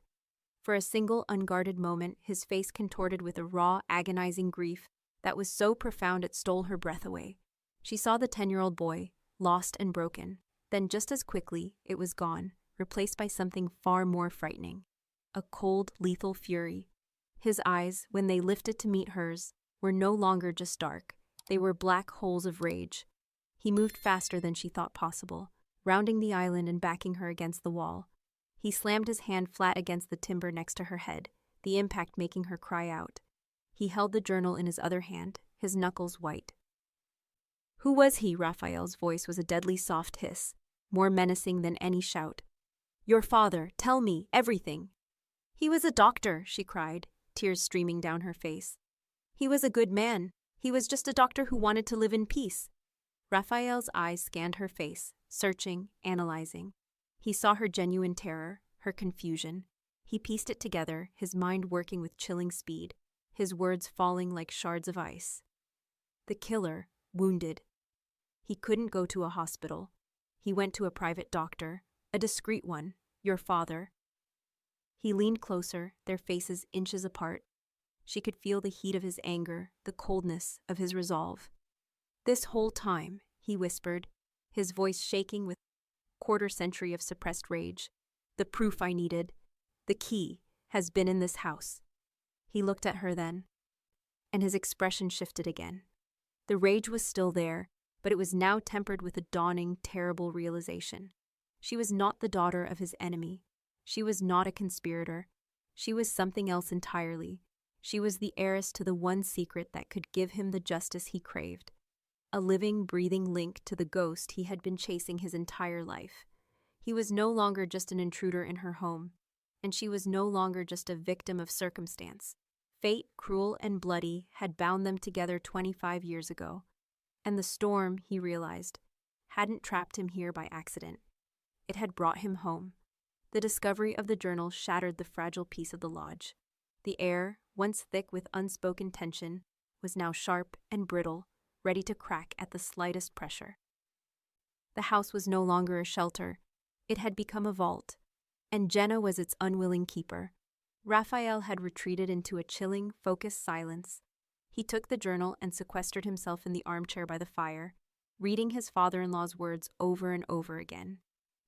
S1: For a single, unguarded moment, his face contorted with a raw, agonizing grief that was so profound it stole her breath away. She saw the 10-year-old boy, lost and broken. Then just as quickly, it was gone, replaced by something far more frightening. A cold, lethal fury. His eyes, when they lifted to meet hers, were no longer just dark. They were black holes of rage. He moved faster than she thought possible, rounding the island and backing her against the wall. He slammed his hand flat against the timber next to her head, the impact making her cry out. He held the journal in his other hand, his knuckles white. Who was he? Raphael's voice was a deadly soft hiss, more menacing than any shout. Your father, tell me, everything. He was a doctor, she cried, tears streaming down her face. He was a good man. He was just a doctor who wanted to live in peace. Raphael's eyes scanned her face, searching, analyzing. He saw her genuine terror, her confusion. He pieced it together, his mind working with chilling speed, his words falling like shards of ice. The killer, wounded. He couldn't go to a hospital. He went to a private doctor, a discreet one, your father. He leaned closer, their faces inches apart. She could feel the heat of his anger, the coldness of his resolve. This whole time, he whispered, his voice shaking with a quarter-century of suppressed rage, the proof I needed, the key, has been in this house. He looked at her then, and his expression shifted again. The rage was still there, but it was now tempered with a dawning, terrible realization. She was not the daughter of his enemy. She was not a conspirator. She was something else entirely. She was the heiress to the one secret that could give him the justice he craved. A living, breathing link to the ghost he had been chasing his entire life. He was no longer just an intruder in her home, and she was no longer just a victim of circumstance. Fate, cruel and bloody, had bound them together 25 years ago. And the storm, he realized, hadn't trapped him here by accident. It had brought him home. The discovery of the journal shattered the fragile peace of the lodge. The air, once thick with unspoken tension, was now sharp and brittle, ready to crack at the slightest pressure. The house was no longer a shelter. It had become a vault, and Jenna was its unwilling keeper. Raphael had retreated into a chilling, focused silence. He took the journal and sequestered himself in the armchair by the fire, reading his father-in-law's words over and over again.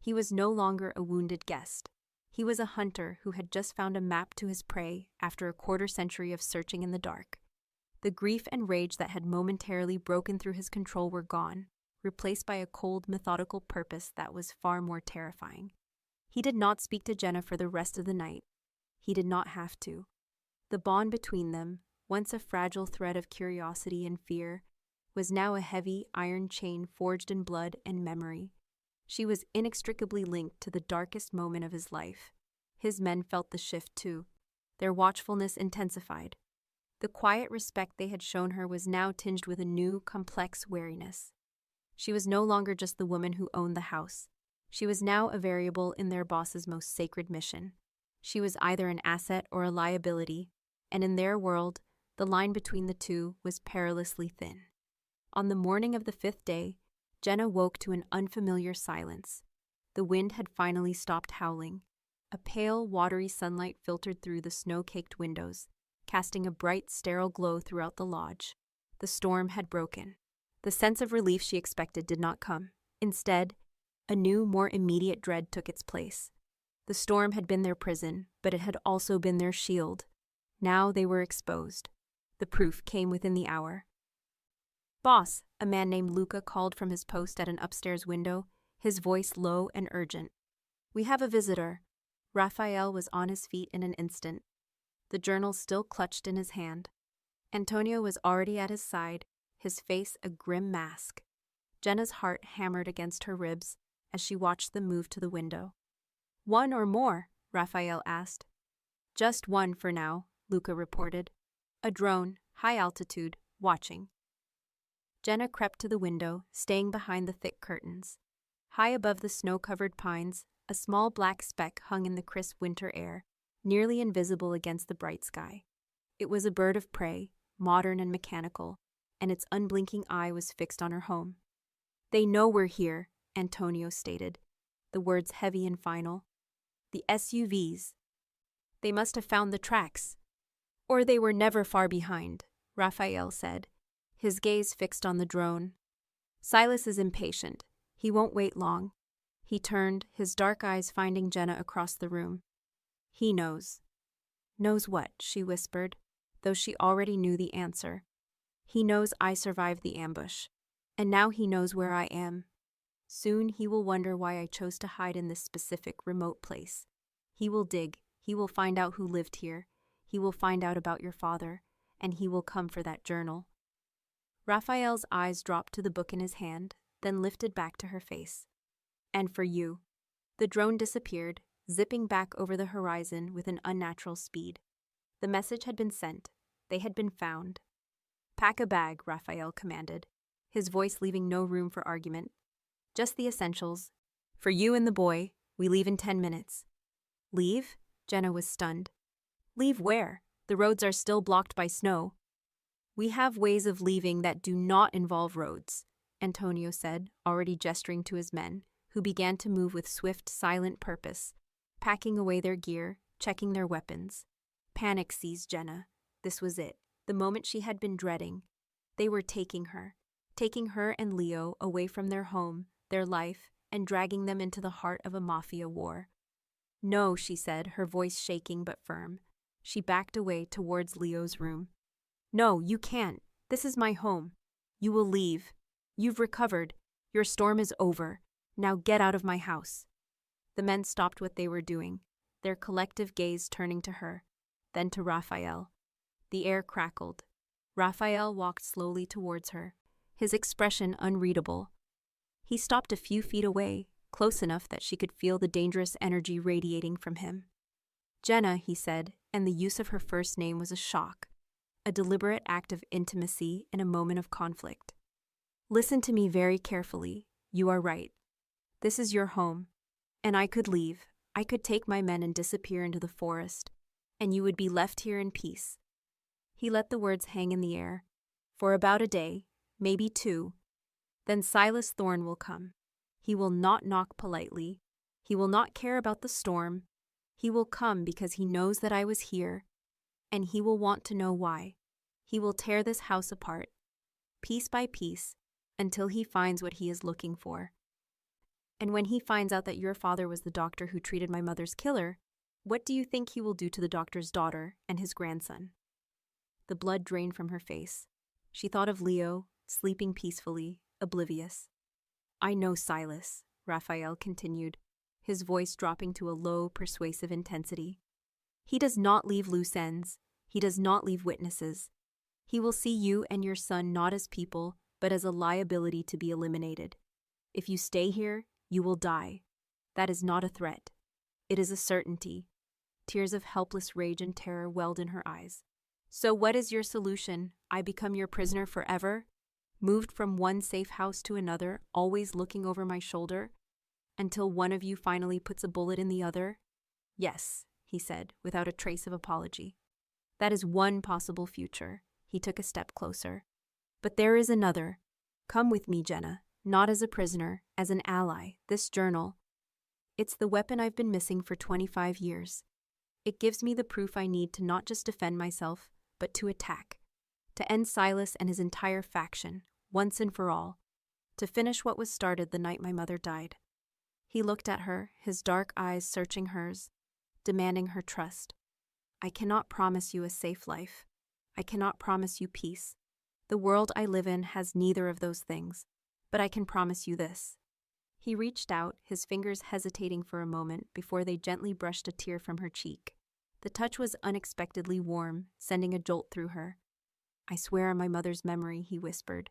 S1: He was no longer a wounded guest. He was a hunter who had just found a map to his prey after a quarter-century of searching in the dark. The grief and rage that had momentarily broken through his control were gone, replaced by a cold, methodical purpose that was far more terrifying. He did not speak to Jenna for the rest of the night. He did not have to. The bond between them, once a fragile thread of curiosity and fear, was now a heavy iron chain forged in blood and memory. She was inextricably linked to the darkest moment of his life. His men felt the shift too. Their watchfulness intensified. The quiet respect they had shown her was now tinged with a new, complex wariness. She was no longer just the woman who owned the house. She was now a variable in their boss's most sacred mission. She was either an asset or a liability, and in their world, the line between the two was perilously thin. On the morning of the 5th day, Jenna woke to an unfamiliar silence. The wind had finally stopped howling. A pale, watery sunlight filtered through the snow-caked windows, casting a bright, sterile glow throughout the lodge. The storm had broken. The sense of relief she expected did not come. Instead, a new, more immediate dread took its place. The storm had been their prison, but it had also been their shield. Now they were exposed. The proof came within the hour. "Boss," a man named Luca called from his post at an upstairs window, his voice low and urgent. "We have a visitor." Raphael was on his feet in an instant, the journal still clutched in his hand. Antonio was already at his side, his face a grim mask. Jenna's heart hammered against her ribs as she watched them move to the window. "One or more?" Raphael asked. "Just one for now," Luca reported. "A drone, high altitude, watching." Jenna crept to the window, staying behind the thick curtains. High above the snow-covered pines, a small black speck hung in the crisp winter air, nearly invisible against the bright sky. It was a bird of prey, modern and mechanical, and its unblinking eye was fixed on her home. "They know we're here," Antonio stated, the words heavy and final. The SUVs. They must have found the tracks. Or they were never far behind, Raphael said, his gaze fixed on the drone. Silas is impatient. He won't wait long. He turned, his dark eyes finding Jenna across the room. He knows. Knows what? She whispered, though she already knew the answer. He knows I survived the ambush, and now he knows where I am. Soon he will wonder why I chose to hide in this specific remote place. He will dig, he will find out who lived here, he will find out about your father, and he will come for that journal. Raphael's eyes dropped to the book in his hand, then lifted back to her face. And for you. The drone disappeared, zipping back over the horizon with an unnatural speed. The message had been sent. They had been found. Pack a bag, Raphael commanded, his voice leaving no room for argument. Just the essentials. For you and the boy, we leave in 10 minutes. Leave? Jenna was stunned. Leave where? The roads are still blocked by snow. We have ways of leaving that do not involve roads, Antonio said, already gesturing to his men, who began to move with swift, silent purpose, packing away their gear, checking their weapons. Panic seized Jenna. This was it, the moment she had been dreading. They were taking her and Leo away from their home, their life, and dragging them into the heart of a mafia war. No, she said, her voice shaking but firm. She backed away towards Leo's room. No, you can't. This is my home. You will leave. You've recovered. Your storm is over. Now get out of my house. The men stopped what they were doing, their collective gaze turning to her, then to Raphael. The air crackled. Raphael walked slowly towards her, his expression unreadable. He stopped a few feet away, close enough that she could feel the dangerous energy radiating from him. Jenna, he said, and the use of her first name was a shock, a deliberate act of intimacy in a moment of conflict. Listen to me very carefully. You are right. This is your home, and I could leave. I could take my men and disappear into the forest, and you would be left here in peace. He let the words hang in the air. For about a day, maybe 2, then Silas Thorne will come. He will not knock politely. He will not care about the storm. He will come because he knows that I was here, and he will want to know why. He will tear this house apart, piece by piece, until he finds what he is looking for. And when he finds out that your father was the doctor who treated my mother's killer, what do you think he will do to the doctor's daughter and his grandson? The blood drained from her face. She thought of Leo, sleeping peacefully, oblivious. I know Silas, Raphael continued, his voice dropping to a low, persuasive intensity. He does not leave loose ends. He does not leave witnesses. He will see you and your son not as people, but as a liability to be eliminated. If you stay here, you will die. That is not a threat. It is a certainty. Tears of helpless rage and terror welled in her eyes. So what is your solution? I become your prisoner forever? Moved from one safe house to another, always looking over my shoulder, until one of you finally puts a bullet in the other? Yes, he said, without a trace of apology. That is one possible future. He took a step closer. But there is another. Come with me, Jenna. Not as a prisoner, as an ally. This journal. It's the weapon I've been missing for 25 years. It gives me the proof I need to not just defend myself, but to attack. To end Silas and his entire faction, once and for all. To finish what was started the night my mother died. He looked at her, his dark eyes searching hers, demanding her trust. I cannot promise you a safe life. I cannot promise you peace. The world I live in has neither of those things. But I can promise you this. He reached out, his fingers hesitating for a moment before they gently brushed a tear from her cheek. The touch was unexpectedly warm, sending a jolt through her. I swear on my mother's memory, he whispered,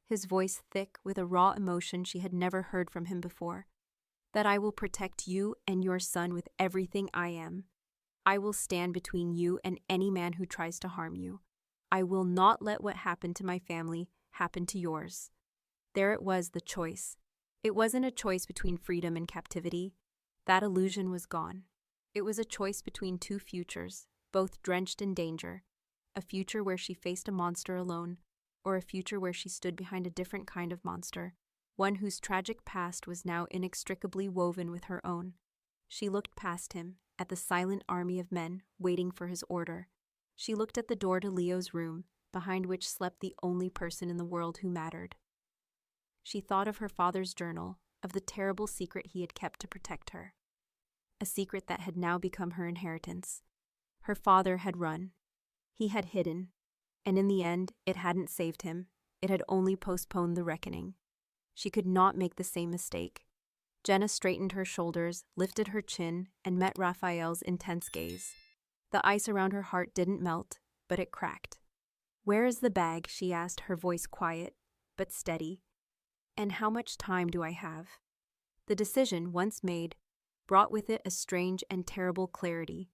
S1: his voice thick with a raw emotion she had never heard from him before, that I will protect you and your son with everything I am. I will stand between you and any man who tries to harm you. I will not let what happened to my family happen to yours. There it was, the choice. It wasn't a choice between freedom and captivity. That illusion was gone. It was a choice between 2 futures, both drenched in danger. A future where she faced a monster alone, or a future where she stood behind a different kind of monster, one whose tragic past was now inextricably woven with her own. She looked past him, at the silent army of men waiting for his order. She looked at the door to Leo's room, behind which slept the only person in the world who mattered. She thought of her father's journal, of the terrible secret he had kept to protect her. A secret that had now become her inheritance. Her father had run. He had hidden. And in the end, it hadn't saved him. It had only postponed the reckoning. She could not make the same mistake. Jenna straightened her shoulders, lifted her chin, and met Raphael's intense gaze. The ice around her heart didn't melt, but it cracked. "Where is the bag?" she asked, her voice quiet, but steady. "And how much time do I have?" The decision, once made, brought with it a strange and terrible clarity.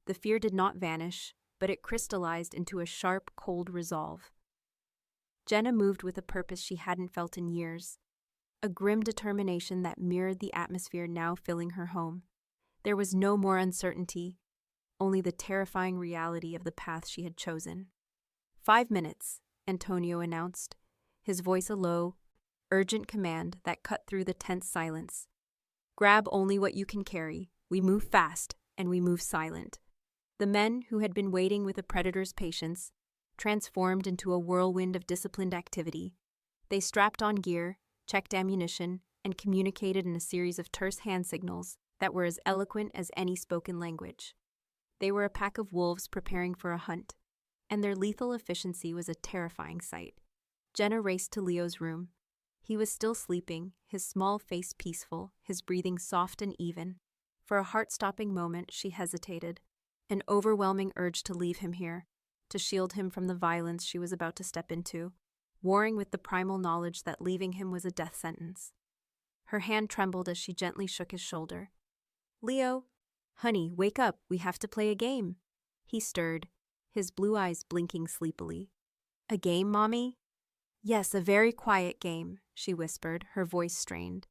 S1: The fear did not vanish, but it crystallized into a sharp, cold resolve. Jenna moved with a purpose she hadn't felt in years, a grim determination that mirrored the atmosphere now filling her home. There was no more uncertainty, only the terrifying reality of the path she had chosen. 5 minutes, Antonio announced, his voice a low, urgent command that cut through the tense silence. "Grab only what you can carry. We move fast, and we move silent." The men, who had been waiting with a predator's patience, transformed into a whirlwind of disciplined activity. They strapped on gear, checked ammunition, and communicated in a series of terse hand signals that were as eloquent as any spoken language. They were a pack of wolves preparing for a hunt, and their lethal efficiency was a terrifying sight. Jenna raced to Leo's room. He was still sleeping, his small face peaceful, his breathing soft and even. For a heart-stopping moment, she hesitated, an overwhelming urge to leave him here, to shield him from the violence she was about to step into, warring with the primal knowledge that leaving him was a death sentence. Her hand trembled as she gently shook his shoulder. "Leo, honey, wake up, we have to play a game." He stirred, his blue eyes blinking sleepily. "A game, Mommy?" "Yes, a very quiet game," she whispered, her voice strained.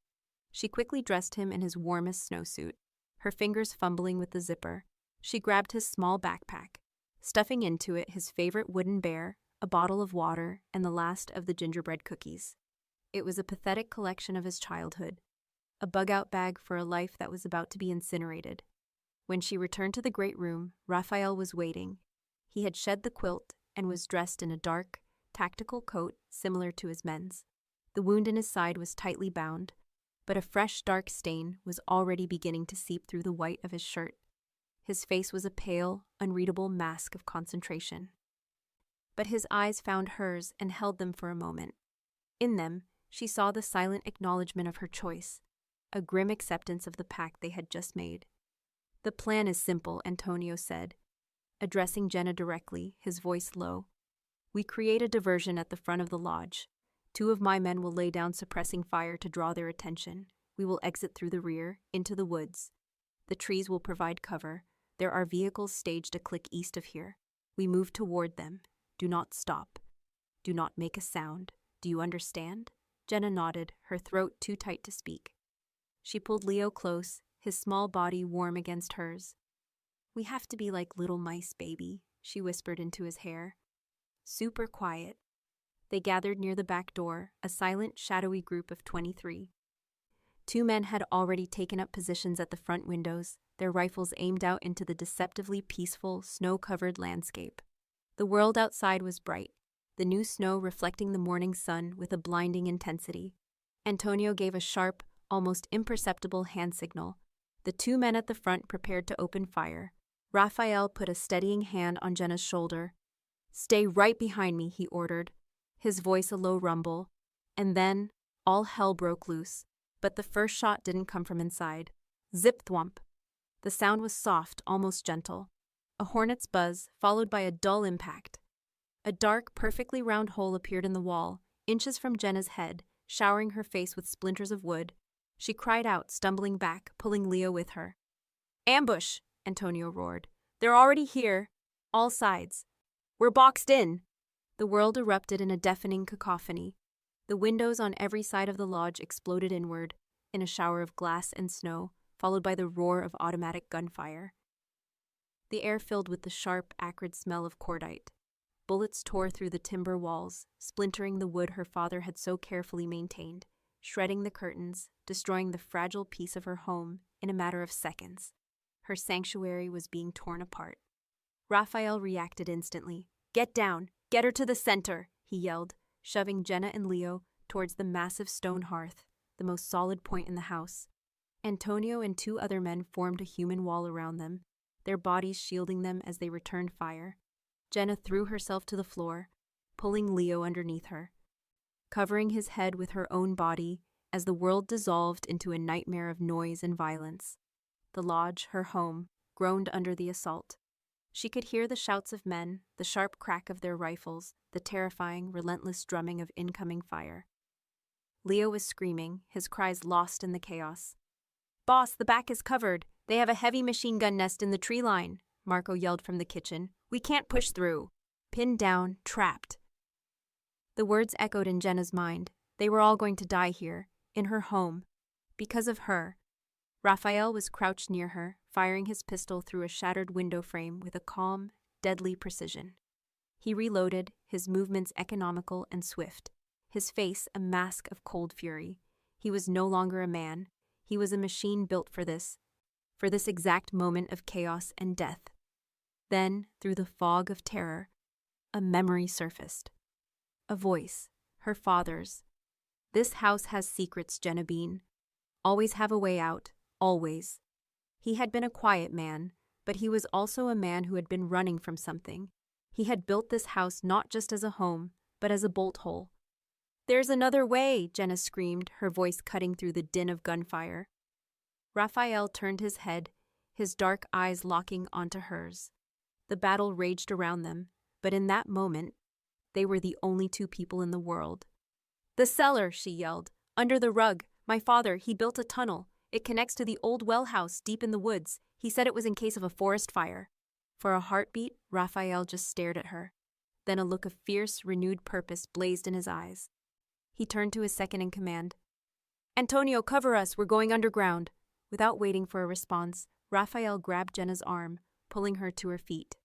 S1: She quickly dressed him in his warmest snowsuit, her fingers fumbling with the zipper. She grabbed his small backpack, stuffing into it his favorite wooden bear, a bottle of water, and the last of the gingerbread cookies. It was a pathetic collection of his childhood, a bug-out bag for a life that was about to be incinerated. When she returned to the great room, Raphael was waiting. He had shed the quilt and was dressed in a dark, tactical coat similar to his men's. The wound in his side was tightly bound, but a fresh dark stain was already beginning to seep through the white of his shirt. His face was a pale, unreadable mask of concentration. But his eyes found hers and held them for a moment. In them, she saw the silent acknowledgement of her choice, a grim acceptance of the pact they had just made. "The plan is simple," Antonio said, addressing Jenna directly, his voice low. "We create a diversion at the front of the lodge. 2 of my men will lay down suppressing fire to draw their attention. We will exit through the rear, into the woods. The trees will provide cover. There are vehicles staged a click east of here. We move toward them. Do not stop. Do not make a sound. Do you understand?" Jenna nodded, her throat too tight to speak. She pulled Leo close, his small body warm against hers. "We have to be like little mice, baby," she whispered into his hair. Super quiet. They gathered near the back door, a silent, shadowy group of 23. 2 men had already taken up positions at the front windows, their rifles aimed out into the deceptively peaceful, snow-covered landscape. The world outside was bright, the new snow reflecting the morning sun with a blinding intensity. Antonio gave a sharp, almost imperceptible hand signal. The 2 men at the front prepared to open fire. Raphael put a steadying hand on Jenna's shoulder. "Stay right behind me," he ordered, his voice a low rumble. And then, all hell broke loose. But the first shot didn't come from inside. Zip-thwomp. The sound was soft, almost gentle. A hornet's buzz, followed by a dull impact. A dark, perfectly round hole appeared in the wall, inches from Jenna's head, showering her face with splinters of wood. She cried out, stumbling back, pulling Leo with her. "Ambush!" Antonio roared. "They're already here. All sides. We're boxed in." The world erupted in a deafening cacophony. The windows on every side of the lodge exploded inward, in a shower of glass and snow, followed by the roar of automatic gunfire. The air filled with the sharp, acrid smell of cordite. Bullets tore through the timber walls, splintering the wood her father had so carefully maintained. shredding the curtains, destroying the fragile piece of her home in a matter of seconds. Her sanctuary was being torn apart. Raphael reacted instantly. "Get down! Get her to the center!" he yelled, shoving Jenna and Leo towards the massive stone hearth, the most solid point in the house. Antonio and 2 other men formed a human wall around them, their bodies shielding them as they returned fire. Jenna threw herself to the floor, pulling Leo underneath her, covering his head with her own body as the world dissolved into a nightmare of noise and violence. The lodge, her home, groaned under the assault. She could hear the shouts of men, the sharp crack of their rifles, the terrifying, relentless drumming of incoming fire. Leo was screaming, his cries lost in the chaos. "Boss, the back is covered. They have a heavy machine gun nest in the tree line," Marco yelled from the kitchen. "We can't push through." Pinned down, trapped. The words echoed in Jenna's mind. They were all going to die here, in her home. Because of her. Raphael was crouched near her, firing his pistol through a shattered window frame with a calm, deadly precision. He reloaded, his movements economical and swift, his face a mask of cold fury. He was no longer a man. He was a machine built for this exact moment of chaos and death. Then, through the fog of terror, a memory surfaced. A voice, her father's. "This house has secrets, Jenna Bean. Always have a way out, always." He had been a quiet man, but he was also a man who had been running from something. He had built this house not just as a home, but as a bolt hole. "There's another way," Jenna screamed, her voice cutting through the din of gunfire. Raphael turned his head, his dark eyes locking onto hers. The battle raged around them, but in that moment, they were the only 2 people in the world. "The cellar," she yelled. "Under the rug. My father, he built a tunnel. It connects to the old well house deep in the woods. He said it was in case of a forest fire." For a heartbeat, Raphael just stared at her. Then a look of fierce, renewed purpose blazed in his eyes. He turned to his second in command. "Antonio, cover us. We're going underground." Without waiting for a response, Raphael grabbed Jenna's arm, pulling her to her feet.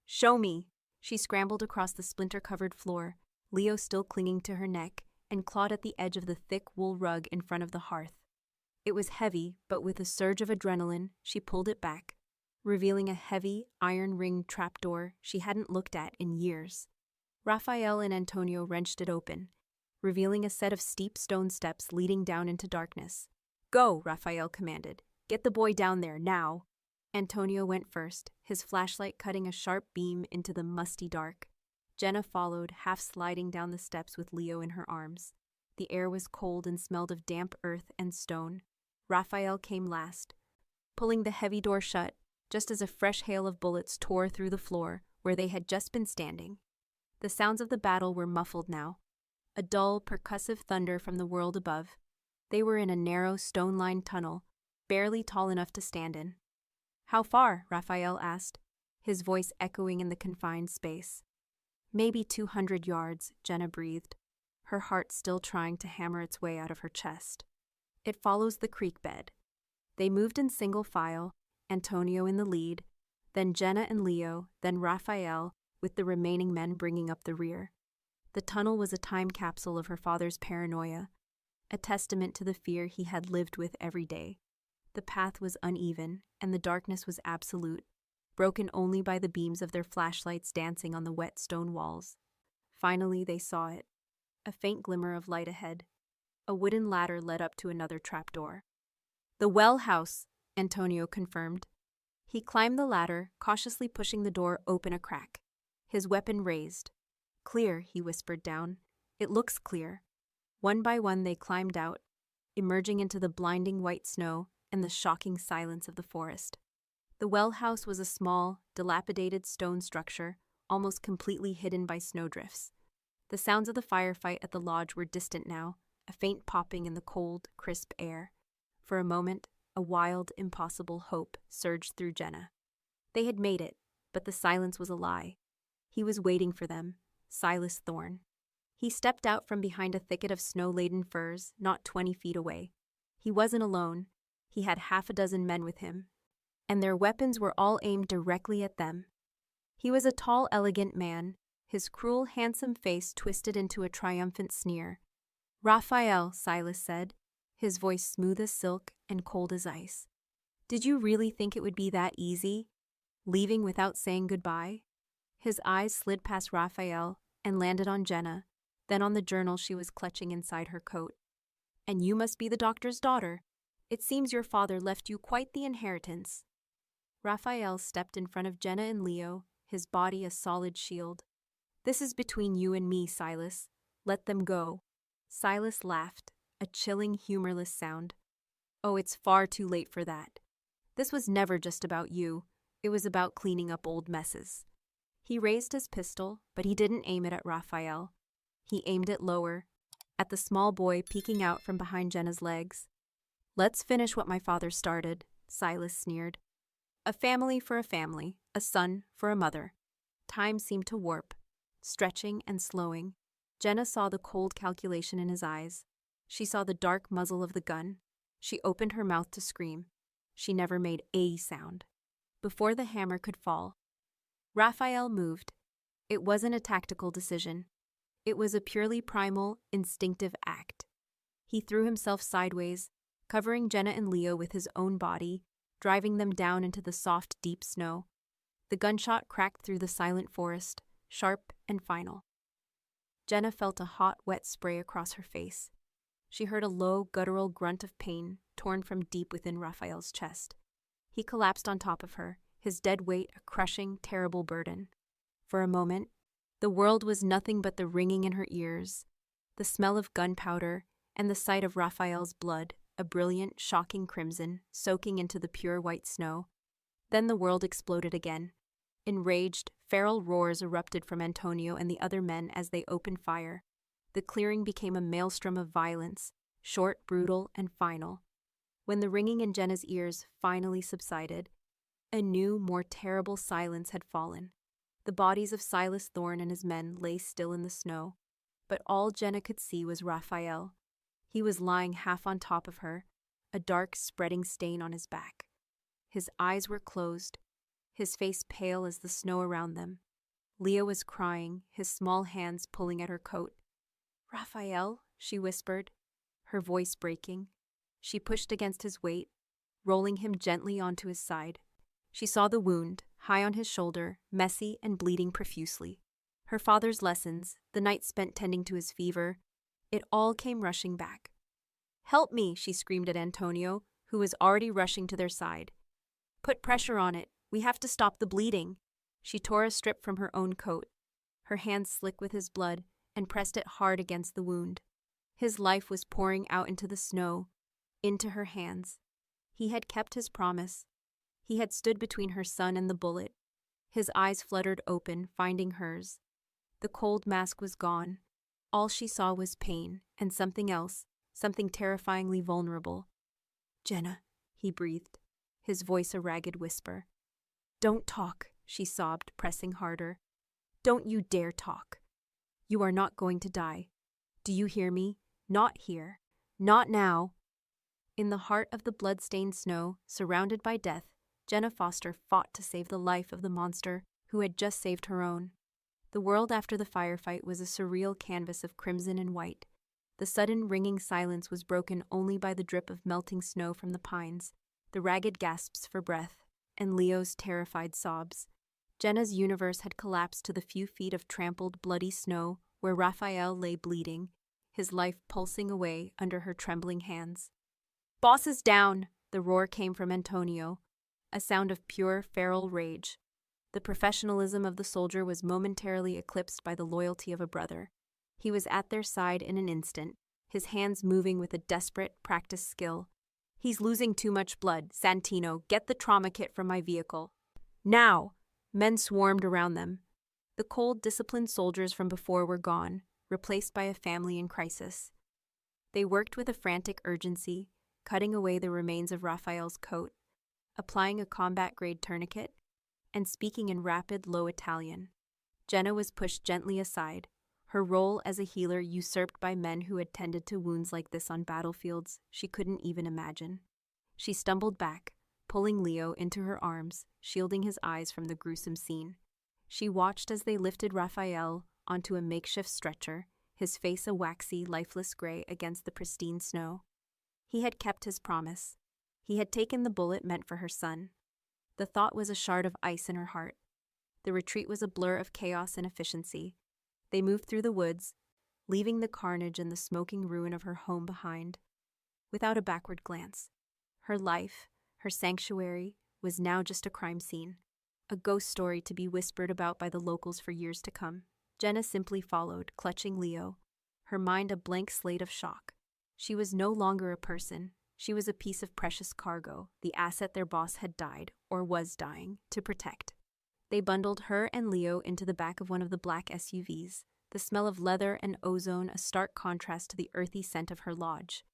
S1: "Show me." She scrambled across the splinter-covered floor, Leo still clinging to her neck, and clawed at the edge of the thick wool rug in front of the hearth. It was heavy, but with a surge of adrenaline, she pulled it back, revealing a heavy, iron-ringed trapdoor she hadn't looked at in years. Raphael and Antonio wrenched it open, revealing a set of steep stone steps leading down into darkness. "Go," Raphael commanded. "Get the boy down there, now." Antonio went first, his flashlight cutting a sharp beam into the musty dark. Jenna followed, half sliding down the steps with Leo in her arms. The air was cold and smelled of damp earth and stone. Raphael came last, pulling the heavy door shut, just as a fresh hail of bullets tore through the floor where they had just been standing. The sounds of the battle were muffled now, a dull, percussive thunder from the world above. They were in a narrow, stone-lined tunnel, barely tall enough to stand in. "How far?" Raphael asked, his voice echoing in the confined space. "Maybe 200 yards, Jenna breathed, her heart still trying to hammer its way out of her chest. "It follows the creek bed." They moved in single file, Antonio in the lead, then Jenna and Leo, then Raphael, with the remaining men bringing up the rear. The tunnel was a time capsule of her father's paranoia, a testament to the fear he had lived with every day. The path was uneven, and the darkness was absolute, broken only by the beams of their flashlights dancing on the wet stone walls. Finally, they saw it. A faint glimmer of light ahead. A wooden ladder led up to another trapdoor. "The well house," Antonio confirmed. He climbed the ladder, cautiously pushing the door open a crack, his weapon raised. "Clear," he whispered down. "It looks clear." One by one they climbed out, emerging into the blinding white snow and the shocking silence of the forest. The well house was a small, dilapidated stone structure, almost completely hidden by snowdrifts. The sounds of the firefight at the lodge were distant now, a faint popping in the cold, crisp air. For a moment, a wild, impossible hope surged through Jenna. They had made it, but the silence was a lie. He was waiting for them, Silas Thorne. He stepped out from behind a thicket of snow-laden firs, not 20 feet away. He wasn't alone. He had 6 men with him, and their weapons were all aimed directly at them. He was a tall, elegant man, his cruel, handsome face twisted into a triumphant sneer. Raphael, Silas said, his voice smooth as silk and cold as ice. Did you really think it would be that easy? Leaving without saying goodbye? His eyes slid past Raphael and landed on Jenna, then on the journal she was clutching inside her coat. And you must be the doctor's daughter. It seems your father left you quite the inheritance. Raphael stepped in front of Jenna and Leo, his body a solid shield. This is between you and me, Silas. Let them go. Silas laughed, a chilling, humorless sound. Oh, it's far too late for that. This was never just about you. It was about cleaning up old messes. He raised his pistol, but he didn't aim it at Raphael. He aimed it lower, at the small boy peeking out from behind Jenna's legs. Let's finish what my father started, Silas sneered. A family for a family, a son for a mother. Time seemed to warp, stretching and slowing. Jenna saw the cold calculation in his eyes. She saw the dark muzzle of the gun. She opened her mouth to scream. She never made a sound. Before the hammer could fall, Raphael moved. It wasn't a tactical decision. It was a purely primal, instinctive act. He threw himself sideways, covering Jenna and Leo with his own body, driving them down into the soft, deep snow. The gunshot cracked through the silent forest, sharp and final. Jenna felt a hot, wet spray across her face. She heard a low, guttural grunt of pain torn from deep within Raphael's chest. He collapsed on top of her, his dead weight a crushing, terrible burden. For a moment, the world was nothing but the ringing in her ears, the smell of gunpowder, and the sight of Raphael's blood, a brilliant, shocking crimson, soaking into the pure white snow. Then the world exploded again. Enraged, feral roars erupted from Antonio and the other men as they opened fire. The clearing became a maelstrom of violence, short, brutal, and final. When the ringing in Jenna's ears finally subsided, a new, more terrible silence had fallen. The bodies of Silas Thorne and his men lay still in the snow, but all Jenna could see was Raphael. He was lying half on top of her, a dark, spreading stain on his back. His eyes were closed, his face pale as the snow around them. Leo was crying, his small hands pulling at her coat. "Raphael," she whispered, her voice breaking. She pushed against his weight, rolling him gently onto his side. She saw the wound, high on his shoulder, messy and bleeding profusely. Her father's lessons, the night spent tending to his fever, it all came rushing back. "Help me," she screamed at Antonio, who was already rushing to their side. "Put pressure on it. We have to stop the bleeding." She tore a strip from her own coat, her hands slick with his blood, and pressed it hard against the wound. His life was pouring out into the snow, into her hands. He had kept his promise. He had stood between her son and the bullet. His eyes fluttered open, finding hers. The cold mask was gone. All she saw was pain, and something else, something terrifyingly vulnerable. "Jenna," he breathed, his voice a ragged whisper. "Don't talk," she sobbed, pressing harder. "Don't you dare talk. You are not going to die. Do you hear me? Not here. Not now." In the heart of the blood-stained snow, surrounded by death, Jenna Foster fought to save the life of the monster who had just saved her own. The world after the firefight was a surreal canvas of crimson and white. The sudden ringing silence was broken only by the drip of melting snow from the pines, the ragged gasps for breath, and Leo's terrified sobs. Jenna's universe had collapsed to the few feet of trampled, bloody snow where Raphael lay bleeding, his life pulsing away under her trembling hands. "Boss is down!" the roar came from Antonio, a sound of pure, feral rage. The professionalism of the soldier was momentarily eclipsed by the loyalty of a brother. He was at their side in an instant, his hands moving with a desperate, practiced skill. "He's losing too much blood. Santino, get the trauma kit from my vehicle." "Now!" Men swarmed around them. The cold, disciplined soldiers from before were gone, replaced by a family in crisis. They worked with a frantic urgency, cutting away the remains of Raphael's coat, applying a combat-grade tourniquet, and speaking in rapid, low Italian. Jenna was pushed gently aside, her role as a healer usurped by men who had tended to wounds like this on battlefields she couldn't even imagine. She stumbled back, pulling Leo into her arms, shielding his eyes from the gruesome scene. She watched as they lifted Raphael onto a makeshift stretcher, his face a waxy, lifeless gray against the pristine snow. He had kept his promise. He had taken the bullet meant for her son. The thought was a shard of ice in her heart. The retreat was a blur of chaos and efficiency. They moved through the woods, leaving the carnage and the smoking ruin of her home behind. Without a backward glance, her life, her sanctuary, was now just a crime scene, a ghost story to be whispered about by the locals for years to come. Jenna simply followed, clutching Leo, her mind a blank slate of shock. She was no longer a person. She was a piece of precious cargo, the asset their boss had died, or was dying, to protect. They bundled her and Leo into the back of one of the black SUVs, the smell of leather and ozone a stark contrast to the earthy scent of her lodge.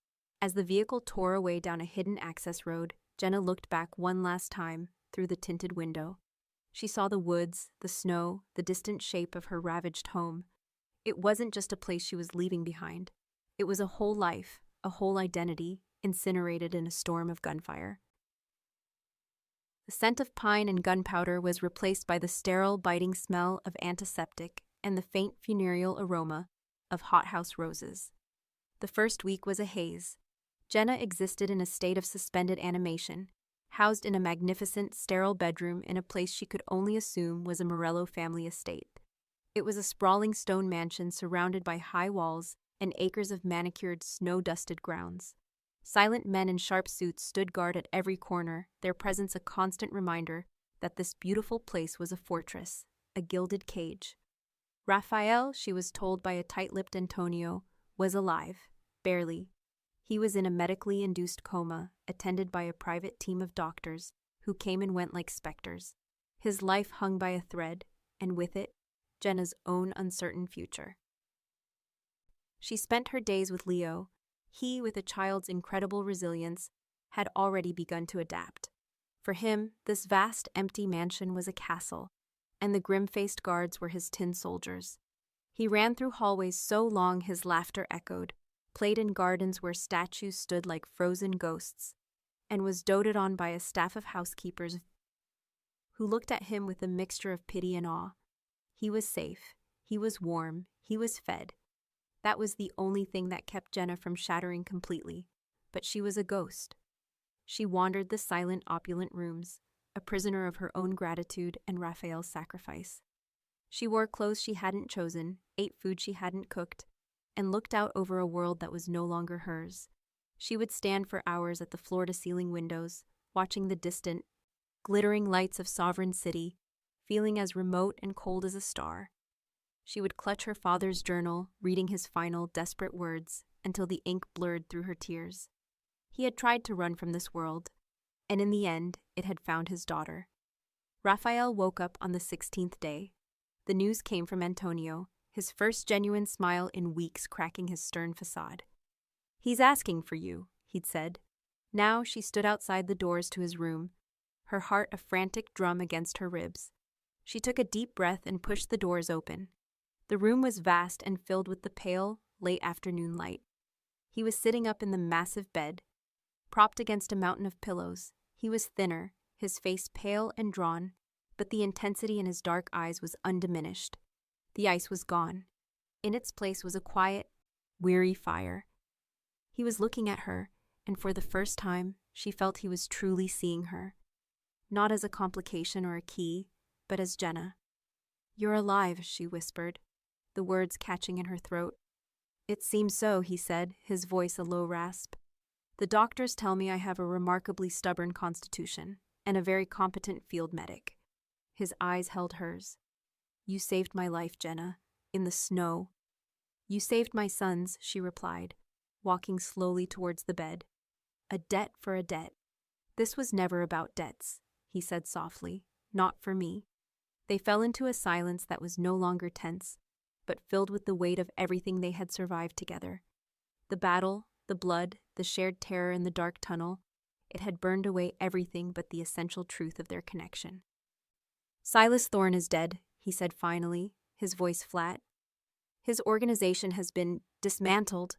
S1: As the vehicle tore away down a hidden access road, Jenna looked back one last time through the tinted window. She saw the woods, the snow, the distant shape of her ravaged home. It wasn't just a place she was leaving behind. It was a whole life, a whole identity, incinerated in a storm of gunfire. The scent of pine and gunpowder was replaced by the sterile, biting smell of antiseptic and the faint funereal aroma of hothouse roses. The first week was a haze. Jenna existed in a state of suspended animation, housed in a magnificent, sterile bedroom in a place she could only assume was a Morello family estate. It was a sprawling stone mansion surrounded by high walls and acres of manicured, snow-dusted grounds. Silent men in sharp suits stood guard at every corner, their presence a constant reminder that this beautiful place was a fortress, a gilded cage. Raphael, she was told by a tight-lipped Antonio, was alive, barely. He was in a medically induced coma, attended by a private team of doctors who came and went like specters. His life hung by a thread, and with it, Jenna's own uncertain future. She spent her days with Leo. He, with a child's incredible resilience, had already begun to adapt. For him, this vast, empty mansion was a castle, and the grim-faced guards were his tin soldiers. He ran through hallways so long his laughter echoed, played in gardens where statues stood like frozen ghosts, and was doted on by a staff of housekeepers who looked at him with a mixture of pity and awe. He was safe, he was warm, he was fed. That was the only thing that kept Jenna from shattering completely, but she was a ghost. She wandered the silent, opulent rooms, a prisoner of her own gratitude and Raphael's sacrifice. She wore clothes she hadn't chosen, ate food she hadn't cooked, and looked out over a world that was no longer hers. She would stand for hours at the floor-to-ceiling windows, watching the distant, glittering lights of Sovereign City, feeling as remote and cold as a star. She would clutch her father's journal, reading his final, desperate words, until the ink blurred through her tears. He had tried to run from this world, and in the end, it had found his daughter. Raphael woke up on the 16th day. The news came from Antonio, his first genuine smile in weeks cracking his stern facade. "He's asking for you," he'd said. Now she stood outside the doors to his room, her heart a frantic drum against her ribs. She took a deep breath and pushed the doors open. The room was vast and filled with the pale, late afternoon light. He was sitting up in the massive bed, propped against a mountain of pillows. He was thinner, his face pale and drawn, but the intensity in his dark eyes was undiminished. The ice was gone. In its place was a quiet, weary fire. He was looking at her, and for the first time, she felt he was truly seeing her. Not as a complication or a key, but as Jenna. "You're alive," she whispered, the words catching in her throat. "It seems so," he said, his voice a low rasp. "The doctors tell me I have a remarkably stubborn constitution, and a very competent field medic." His eyes held hers. "You saved my life, Jenna, in the snow." "You saved my son's," she replied, walking slowly towards the bed. "A debt for a debt." "This was never about debts," he said softly. "Not for me." They fell into a silence that was no longer tense, but filled with the weight of everything they had survived together. The battle, the blood, the shared terror in the dark tunnel, it had burned away everything but the essential truth of their connection. "Silas Thorne is dead," he said finally, his voice flat. "His organization has been dismantled.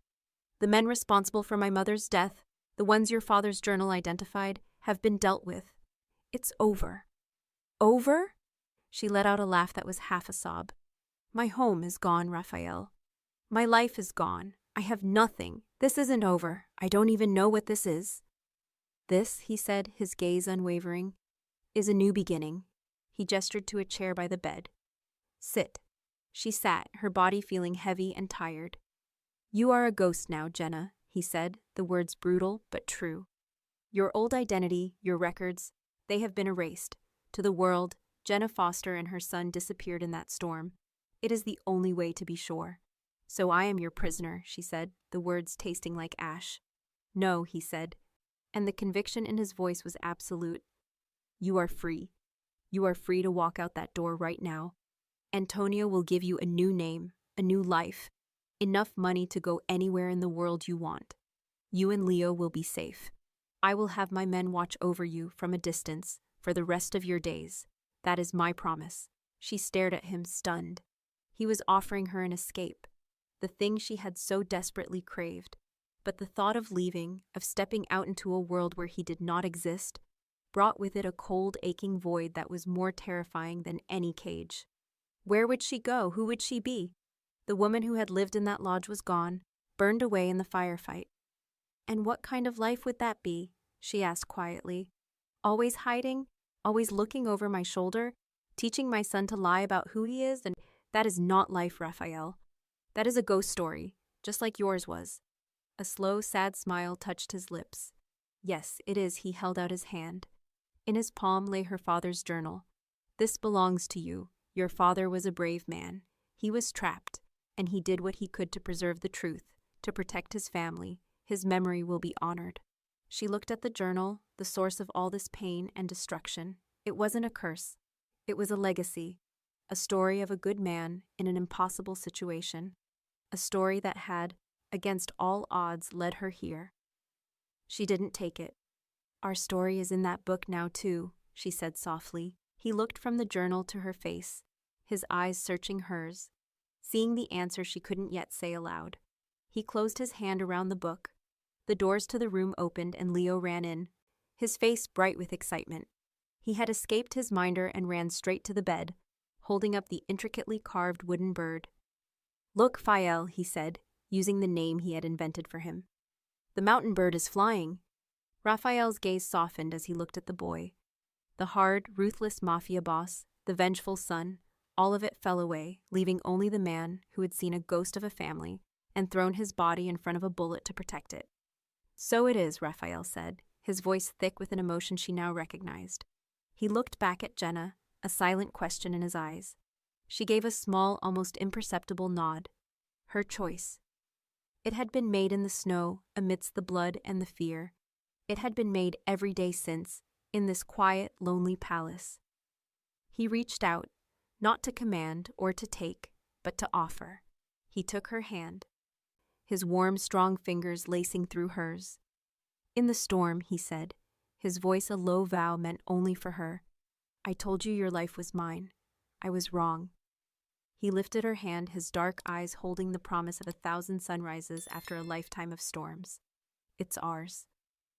S1: The men responsible for my mother's death, the ones your father's journal identified, have been dealt with. It's over." "Over?" She let out a laugh that was half a sob. "My home is gone, Raphael. My life is gone. I have nothing. This isn't over. I don't even know what this is. This, he said, his gaze unwavering, is a new beginning. He gestured to a chair by the bed. Sit. She sat, her body feeling heavy and tired. You are a ghost now, Jenna, he said, the words brutal but true. Your old identity, your records, they have been erased. To the world, Jenna Foster and her son disappeared in that storm. It is the only way to be sure. So I am your prisoner, she said, the words tasting like ash. No, he said, and the conviction in his voice was absolute. You are free. You are free to walk out that door right now. Antonio will give you a new name, a new life, enough money to go anywhere in the world you want. You and Leo will be safe. I will have my men watch over you from a distance for the rest of your days. That is my promise. She stared at him, stunned. He was offering her an escape, the thing she had so desperately craved. But the thought of leaving, of stepping out into a world where he did not exist, brought with it a cold, aching void that was more terrifying than any cage. Where would she go? Who would she be? The woman who had lived in that lodge was gone, burned away in the firefight. And what kind of life would that be? She asked quietly. Always hiding? Always looking over my shoulder? Teaching my son to lie about who he is? And that is not life, Raphael. That is a ghost story, just like yours was. A slow, sad smile touched his lips. Yes, it is. He held out his hand. In his palm lay her father's journal. This belongs to you. Your father was a brave man. He was trapped, and he did what he could to preserve the truth, to protect his family. His memory will be honored. She looked at the journal, the source of all this pain and destruction. It wasn't a curse. It was a legacy, a story of a good man in an impossible situation, a story that had, against all odds, led her here. She didn't take it. Our story is in that book now, too, she said softly. He looked from the journal to her face, his eyes searching hers, seeing the answer she couldn't yet say aloud. He closed his hand around the book. The doors to the room opened and Leo ran in, his face bright with excitement. He had escaped his minder and ran straight to the bed, holding up the intricately carved wooden bird. Look, Fael, he said, using the name he had invented for him. The mountain bird is flying. Raphael's gaze softened as he looked at the boy. The hard, ruthless Mafia boss, the vengeful son, all of it fell away, leaving only the man who had seen a ghost of a family and thrown his body in front of a bullet to protect it. So it is, Raphael said, his voice thick with an emotion she now recognized. He looked back at Jenna, a silent question in his eyes. She gave a small, almost imperceptible nod. Her choice. It had been made in the snow, amidst the blood and the fear. It had been made every day since, in this quiet, lonely palace. He reached out, not to command or to take, but to offer. He took her hand, his warm, strong fingers lacing through hers. In the storm, he said, his voice a low vow meant only for her. I told you your life was mine. I was wrong. He lifted her hand, his dark eyes holding the promise of 1,000 sunrises after a lifetime of storms. It's ours.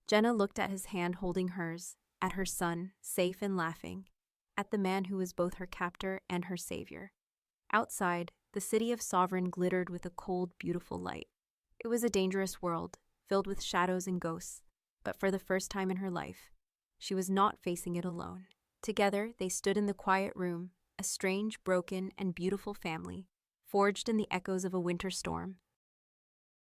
S1: Jenna looked at his hand holding hers, at her son, safe and laughing, at the man who was both her captor and her savior. Outside, the city of Sovereign glittered with a cold, beautiful light. It was a dangerous world, filled with shadows and ghosts, but for the first time in her life, she was not facing it alone. Together, they stood in the quiet room, a strange, broken, and beautiful family, forged in the echoes of a winter storm.